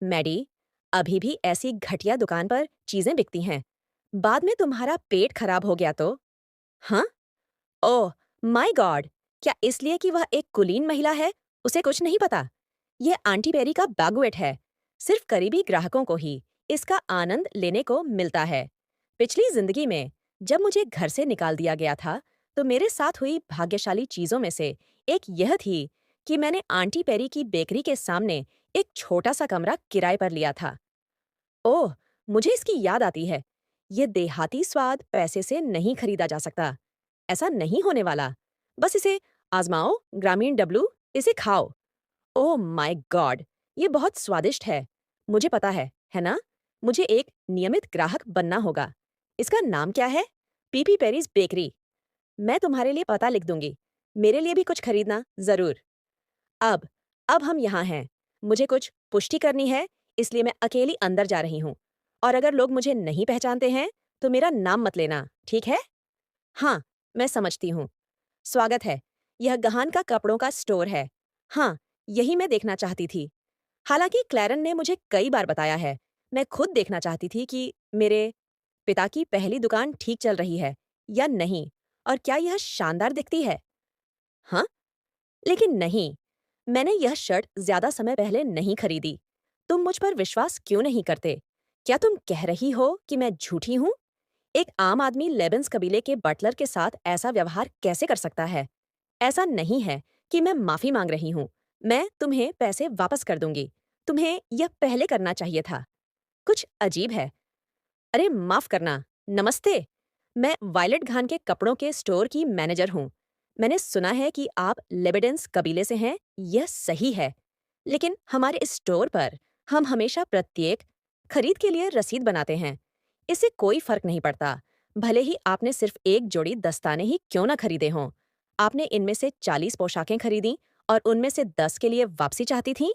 मैडी, अभी भी ऐसी घटिया दुकान पर चीजें बिकती हैं। बाद में तुम्हारा पेट खराब हो गया तो? हाँ? ओह माय गॉड! क्या इसलिए कि वह एक कुलीन महिला है, उसे कुछ नहीं पता? यह आंटी पेरी का बैगुएट है। सिर्फ करीबी ग्राहकों को ही इसका आनंद लेने को मिलता है। पिछली जिंदगी में जब मुझे घर से निकाल दिया गया था, तो मेरे साथ हुई भाग्यशाली चीजों में से एक यह थी कि मैंने आंटी पेरी की बेकरी के सामने एक छोटा सा कमरा किराए पर लिया था। ओह, मुझे इसकी याद आती है। ये देहाती स्वाद पैसे से नहीं खरीदा जा सकता। ऐसा नहीं होने वाला। बस इसे आजमाओ, ग्रामीण डब्लू, इसे खाओ। ओह माय गॉड! ये बहुत स्वादिष्ट है। मुझे पता है ना? मुझे एक नियमित ग्राहक बनना होगा। इसका नाम क्या है? पीपी पेरीज बेकरी। मैं तुम्हारे लिए पता लिख दूंगी। मेरे लिए भी कुछ खरीदना, जरूर। अब अब हम यहाँ हैं। मुझे कुछ पुष्टि करनी है, इसलिए मैं अकेली अंदर जा रही हूँ। और अगर लोग मुझे नहीं पहचानते हैं, तो मेरा नाम मत लेना, ठीक है? हाँ, मैं समझती हूँ। स्वागत है। यह गहान का कपड़ों का स्टोर है। हाँ, यही मैं देखना चाहती थी। हालांकि क्लैरन ने मुझे कई बार बताया है। मैं खुद देखना चाहती थी कि मेरे पिता की पहली दुकान ठीक चल रही है या नहीं, और क्या यह शानदार दिखती है। हाँ, लेकिन नहीं, मैंने यह शर्ट ज्यादा समय पहले नहीं खरीदी। तुम मुझ पर विश्वास क्यों नहीं करते? क्या तुम कह रही हो कि मैं झूठी हूँ? एक आम आदमी लेबन्स कबीले के बटलर के साथ ऐसा व्यवहार कैसे कर सकता है? ऐसा नहीं है कि मैं माफी मांग रही हूँ। मैं तुम्हें पैसे वापस कर दूंगी। तुम्हें यह पहले करना चाहिए था। कुछ अजीब है। अरे माफ करना। नमस्ते। मैं वायलेट घान के कपड़ों के स्टोर की मैनेजर हूँ। मैंने सुना है कि आप लेबेडेंस कबीले से हैं। यह सही है। लेकिन हमारे इस स्टोर पर हम हमेशा प्रत्येक खरीद के लिए रसीद बनाते हैं। इससे कोई फर्क नहीं पड़ता, भले ही आपने सिर्फ एक जोड़ी दस्ताने ही क्यों ना खरीदे हों। आपने इनमें से 40 पोशाकें खरीदी और उनमें से 10 के लिए वापसी चाहती थीं।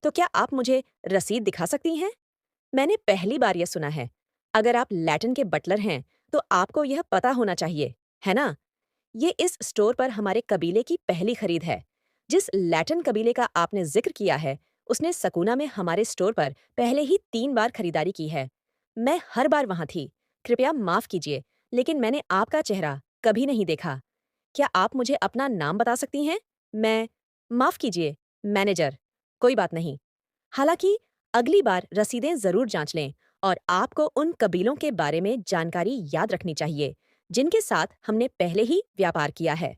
तो क्या आप मुझे रसीद दिखा सकती हैं? मैंने पहली बार यह सुना है। अगर आप लैटिन के बटलर हैं, तो आपको यह पता होना चाहिए, है ना? ये इस स्टोर पर हमारे कबीले की पहली खरीद है। जिस लैटिन कबीले का आपने जिक्र किया है, उसने सकूना में हमारे स्टोर पर पहले ही 3 बार खरीदारी की है। मैं हर बार वहाँ थी। कृपया माफ कीजिए, लेकिन मैंने आपका चेहरा कभी नहीं देखा। क्या आप मुझे अपना नाम बता सकती हैं? मैं माफ कीजिए, मैनेजर। कोई बात नहीं। हालांकि अगली बार रसीदें जरूर जांच लें और आपको उन कबीलों के बारे में जानकारी याद रखनी चाहिए जिनके साथ हमने पहले ही व्यापार किया है।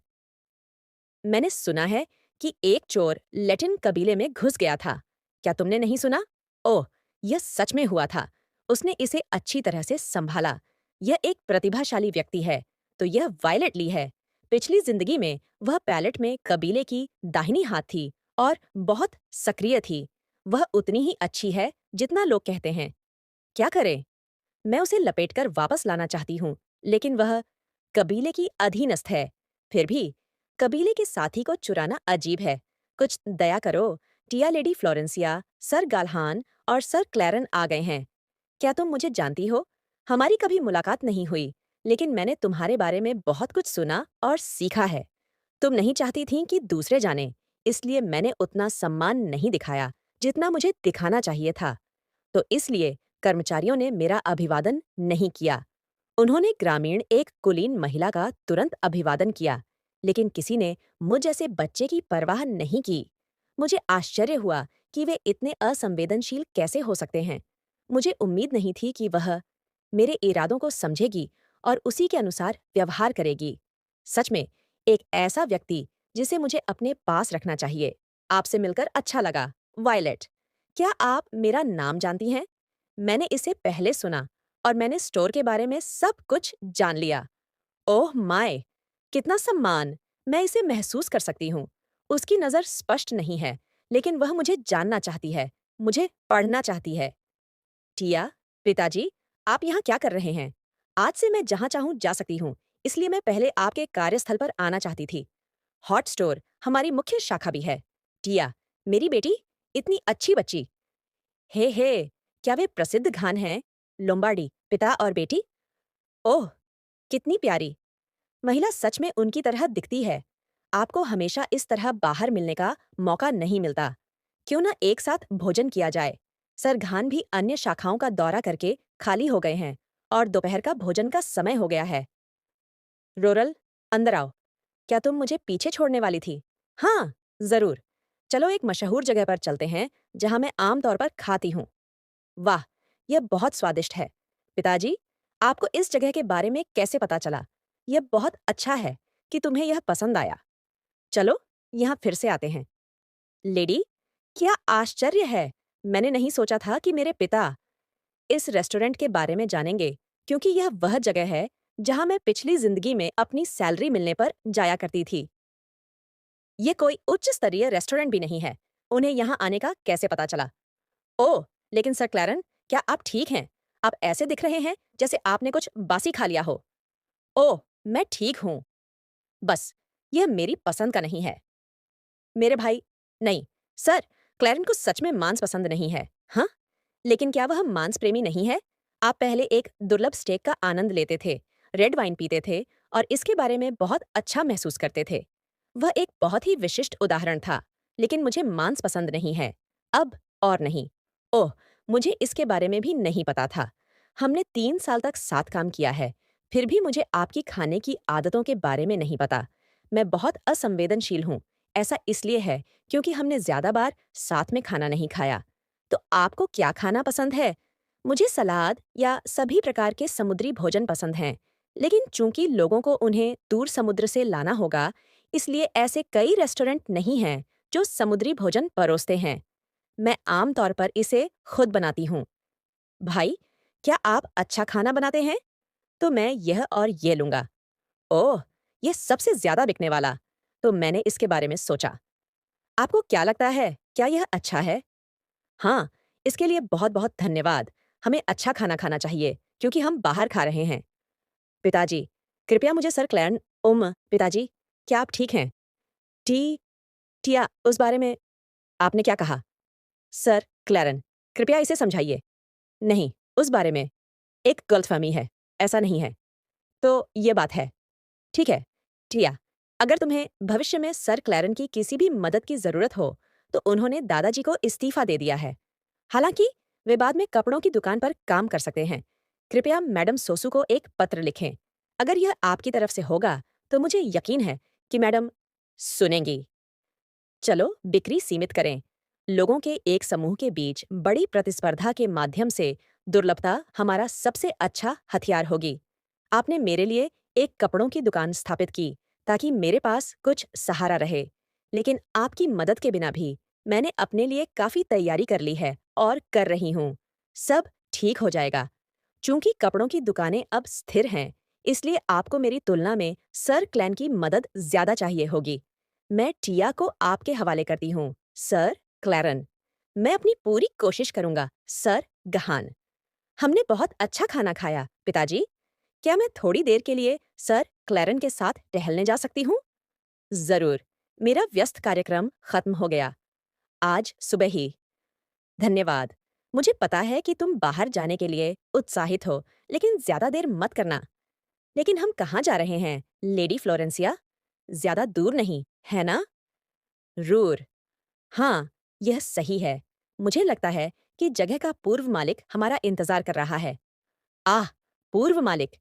मैंने सुना है कि एक चोर लैटिन कबीले में घुस गया था। क्या तुमने नहीं सुना? ओह, यह सच में हुआ था। उसने इसे अच्छी तरह से संभाला। यह एक प्रतिभाशाली व्यक्ति है। तो यह वायलेट ली है। पिछली जिंदगी में वह पैलेट में कबीले की दाहिनी हाथ थी और बहुत सक्रिय थी। वह उतनी ही अच्छी है जितना लोग कहते हैं। क्या करें? मैं उसे लपेटकर वापस लाना चाहती हूँ, लेकिन वह कबीले की अधीनस्थ है। फिर भी कबीले के साथी को चुराना अजीब है। कुछ दया करो। टिया लेडी फ्लोरेंसिया, सर गाल्हान और सर क्लैरन आ गए हैं। क्या तुम मुझे जानती हो? हमारी कभी मुलाकात नहीं हुई, लेकिन मैंने तुम्हारे बारे में बहुत कुछ सुना और सीखा है। तुम नहीं चाहती थीं कि दूसरे जानें, इसलिए मैंने उतना सम्मान नहीं दिखाया जितना मुझे दिखाना चाहिए था। तो इसलिए कर्मचारियों ने मेरा अभिवादन नहीं किया। उन्होंने ग्रामीण एक कुलीन महिला का तुरंत अभिवादन किया, लेकिन किसी ने मुझ जैसे बच्चे की परवाह नहीं की। मुझे आश्चर्य हुआ कि वे इतने असंवेदनशील कैसे हो सकते हैं। मुझे उम्मीद नहीं थी कि वह मेरे इरादों को समझेगी और उसी के अनुसार व्यवहार करेगी। सच में एक ऐसा व्यक्ति जिसे मुझे अपने पास रखना चाहिए। आपसे मिलकर अच्छा लगा, वायलेट। क्या आप मेरा नाम जानती हैं? मैंने इसे पहले सुना और मैंने स्टोर के बारे में सब कुछ जान लिया। Oh my! कितना सम्मान! मैं इसे महसूस कर सकती हूँ। उसकी नज़र स्पष्ट नहीं है, लेकिन वह मुझे जानना चाहती है, मुझे पढ़ना चाहती है। टिया, पिताजी, आप यहाँ क्या कर रहे हैं? आज से मैं जहाँ चाहूँ जा सकती हूँ, इसलिए मैं पहले आपके कार्यस्थल पर आना चाहती थी। हॉट स्टोर हमारी मुख्य शाखा भी है। टिया, मेरी बेटी, इतनी अच्छी बच्ची। हे, क्या वे प्रसिद्ध घान हैं? लोम्बार्डी, पिता और बेटी? ओह, कितनी प्यारी! महिला सच में उनकी तरह दिखती है। आपको हमेशा इस तरह बाहर मिलने का मौका नहीं मिलता। क्यों ना एक साथ भोजन किया जाए? सरघान भी अन्य शाखाओं का दौरा करके खाली हो गए हैं और दोपहर का भोजन का समय हो गया है। रोरल, अंदर आओ। क्या तुम मुझे पीछे छोड़ने वाली थी? हाँ, जरूर। चलो एक मशहूर जगह पर चलते हैं जहाँ मैं आमतौर पर खाती हूँ। वाह, यह बहुत स्वादिष्ट है। पिताजी, आपको इस जगह के बारे में कैसे पता चला? यह बहुत अच्छा है कि तुम्हें यह पसंद आया। चलो, यहाँ फिर से आते हैं। लेडी, क्या आश्चर्य है! मैंने नहीं सोचा था कि मेरे पिता इस रेस्टोरेंट के बारे में जानेंगे, क्योंकि यह वह जगह है जहाँ मैं पिछली जिंदगी में अपनी सैलरी मिलने पर जाया करती थी। ये कोई उच्च स्तरीय रेस्टोरेंट भी नहीं है। उन्हें यहाँ आने का कैसे पता चला? ओह, लेकिन सर क्लैरन, क्या आप ठीक हैं? आप ऐसे दिख रहे हैं जैसे आपने कुछ बासी खा लिया हो। ओह, मैं ठीक हूँ। बस, यह मेरी पसंद का नहीं है। मेरे भाई, नहीं, सर, क्लैरन को सच में मांस पसंद नहीं है। हाँ? लेकिन क्या वह मांस प्रेमी नहीं है? आप पहले एक दुर्लभ स्टेक का आनंद लेते थे, रेड वाइन पीते थे और इसके बारे में बहुत अच्छा महसूस करते थे। वह एक बहुत ही विशिष्ट उदाहरण था, लेकिन मुझे मांस पसंद नहीं है। अब और नहीं। ओह, मुझे इसके बारे में भी नहीं पता था। हमने 3 साल तक साथ काम किया है, फिर भी मुझे आपकी खाने की आदतों के बारे में नहीं पता। मैं बहुत असंवेदनशील हूँ। ऐसा इसलिए है क्योंकि हमने ज्यादा बार साथ में खाना नहीं खाया। तो आपको क्या खाना पसंद है? मुझे सलाद या सभी प्रकार के समुद्री भोजन पसंद हैं, लेकिन चूंकि लोगों को उन्हें दूर समुद्र से लाना होगा, इसलिए ऐसे कई रेस्टोरेंट नहीं हैं जो समुद्री भोजन परोसते हैं। मैं आम तौर पर इसे खुद बनाती हूँ। भाई, क्या आप अच्छा खाना बनाते हैं? तो मैं यह और ये लूँगा। ओह! ये सबसे ज़्यादा बिकने वाला। तो मैंने इसके बारे में सोचा। आपको क्या लगता है, क्या यह अच्छा है? हाँ, इसके लिए बहुत-बहुत धन्यवाद। हमें अच्छा खाना खाना चाहिए, क्योंकि हम बाहर खा रहे हैं। पिताजी, कृपया मुझे सर क्लैरन पिताजी, क्या आप ठीक हैं? टी टिया, उस बारे में आपने क्या कहा? सर क्लैरन, कृपया इसे समझाइए। नहीं, उस बारे में एक गलतफ़हमी है, ऐसा नहीं है। तो ये बात है। ठीक है, टिया, अगर तुम्हें भविष्य में सर क्लैरन की किसी भी मदद की ज़रूरत हो, तो उन्होंने दादाजी को इस्तीफ़ा दे दिया है। हालाँकि वे बाद में कपड़ों की दुकान पर काम कर सकते हैं। कृपया मैडम सोसू को एक पत्र लिखें। अगर यह आपकी तरफ से होगा, तो मुझे यकीन है कि मैडम सुनेंगी। चलो बिक्री सीमित करें। लोगों के एक समूह के बीच बड़ी प्रतिस्पर्धा के माध्यम से दुर्लभता हमारा सबसे अच्छा हथियार होगी। आपने मेरे लिए एक कपड़ों की दुकान स्थापित की ताकि मेरे पास कुछ सहारा रहे। लेकिन आपकी मदद के बिना भी मैंने अपने लिए काफी तैयारी कर ली है और कर रही हूँ। सब ठीक हो जाएगा। चूंकि कपड़ों की दुकानें अब स्थिर हैं, इसलिए आपको मेरी तुलना में सर क्लैन की मदद ज्यादा चाहिए होगी। मैं टिया को आपके हवाले करती हूँ, सर क्लैरन। मैं अपनी पूरी कोशिश करूंगा, सर गहान। हमने बहुत अच्छा खाना खाया, पिताजी। क्या मैं थोड़ी देर के लिए सर क्लैरन के साथ टहलने जा सकती हूँ? जरूर। मेरा व्यस्त कार्यक्रम खत्म हो गया आज सुबह ही। धन्यवाद। मुझे पता है कि तुम बाहर जाने के लिए उत्साहित हो, लेकिन ज्यादा देर मत करना। लेकिन हम कहाँ जा रहे हैं, लेडी फ्लोरेंसिया? ज्यादा दूर नहीं, है ना? रूर। हाँ, यह सही है। मुझे लगता है कि जगह का पूर्व मालिक हमारा इंतजार कर रहा है। आह! पूर्व मालिक,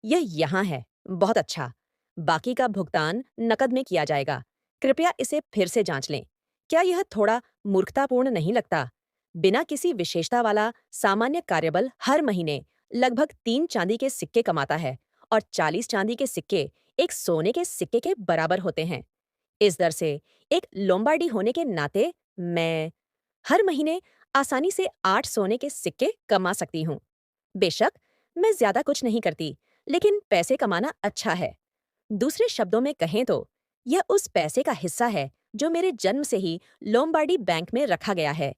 यह यहाँ है। बहुत अच्छा। बाकी का भुगतान नकद में किया जाएगा। कृपया इसे फिर से जांच लें। क्या यह थोड़ा मूर्खतापूर्ण नहीं लगता? बिना किसी विशेषता वाला सामान्य कार्यबल हर महीने लगभग 3 चांदी के सिक्के कमाता है और 40 चांदी के सिक्के एक सोने के सिक्के के बराबर होते हैं। इस दर से एक लोम्बार्डी होने के नाते मैं हर महीने आसानी से 8 सोने के सिक्के कमा सकती हूँ। बेशक मैं ज्यादा कुछ नहीं करती, लेकिन पैसे कमाना अच्छा है। दूसरे शब्दों में कहें तो यह उस पैसे का हिस्सा है जो मेरे जन्म से ही लोम्बार्डी बैंक में रखा गया है।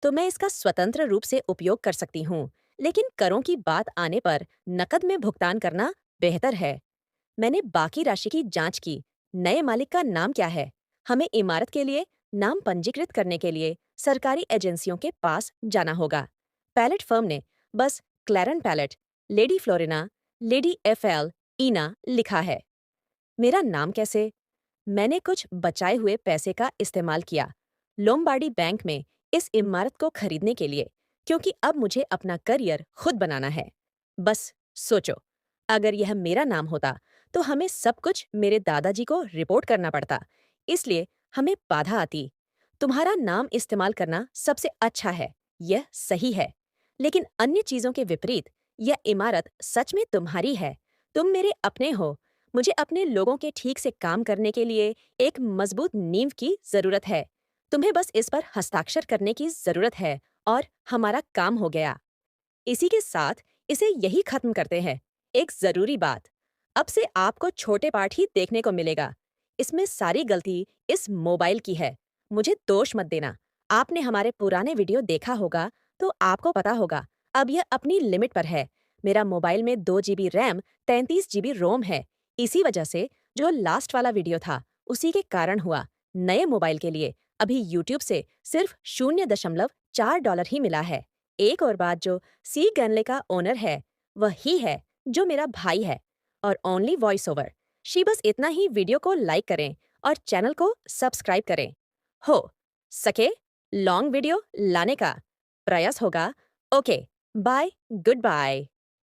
तो मैं इसका स्वतंत्र रूप से उपयोग कर सकती हूँ, लेकिन करों की बात आने पर नकद में भुगतान करना बेहतर है। मैंने बाकी राशि की जांच की। नए मालिक का नाम क्या है? हमें इमारत के लिए नाम पंजीकृत करने के लिए सरकारी एजेंसियों के पास जाना होगा। पैलेट फर्म ने बस क्लैरन palette, lady Florina, lady FL, ईना लिखा है। मेरा नाम कैसे? मैंने कुछ बचाए हुए पैसे का इस्तेमाल किया लोम्बार्डी बैंक में इस इमारत को खरीदने के लिए, क्योंकि अब मुझे अपना करियर खुद बनाना है। बस सोचो, अगर यह मेरा नाम होता तो हमें सब कुछ मेरे दादाजी को रिपोर्ट करना पड़ता, इसलिए हमें बाधा आती। तुम्हारा नाम इस्तेमाल करना सबसे अच्छा है, यह सही है। लेकिन अन्य चीजों के विपरीत यह इमारत सच में तुम्हारी है। तुम मेरे अपने हो। मुझे अपने लोगों के ठीक से काम करने के लिए एक मजबूत नींव की जरूरत है। तुम्हें बस इस पर हस्ताक्षर करने की जरूरत है और हमारा काम हो गया। इसी के साथ इसे यही खत्म करते हैं। एक जरूरी बात, अब से आपको छोटे पार्ट ही देखने को मिलेगा। इसमें सारी गलती इस मोबाइल की है। मुझे दोष मत देना। आपने हमारे पुराने वीडियो देखा होगा तो आपको पता होगा अब यह अपनी लिमिट पर है। मेरा मोबाइल में 2 GB रैम, 33 GB रोम है। इसी वजह से जो लास्ट वाला वीडियो था उसी के कारण हुआ। नए मोबाइल के लिए अभी यूट्यूब से सिर्फ $0.4 ही मिला है। एक और बात, जो सी गैनले का ओनर है वह ही है जो मेरा भाई है। और ओनली वॉइस ओवर। शी बस इतना ही वीडियो को लाइक करें और चैनल को सब्सक्राइब करें। हो सके लॉन्ग वीडियो लाने का प्रयास होगा। Okay, bye, good bye.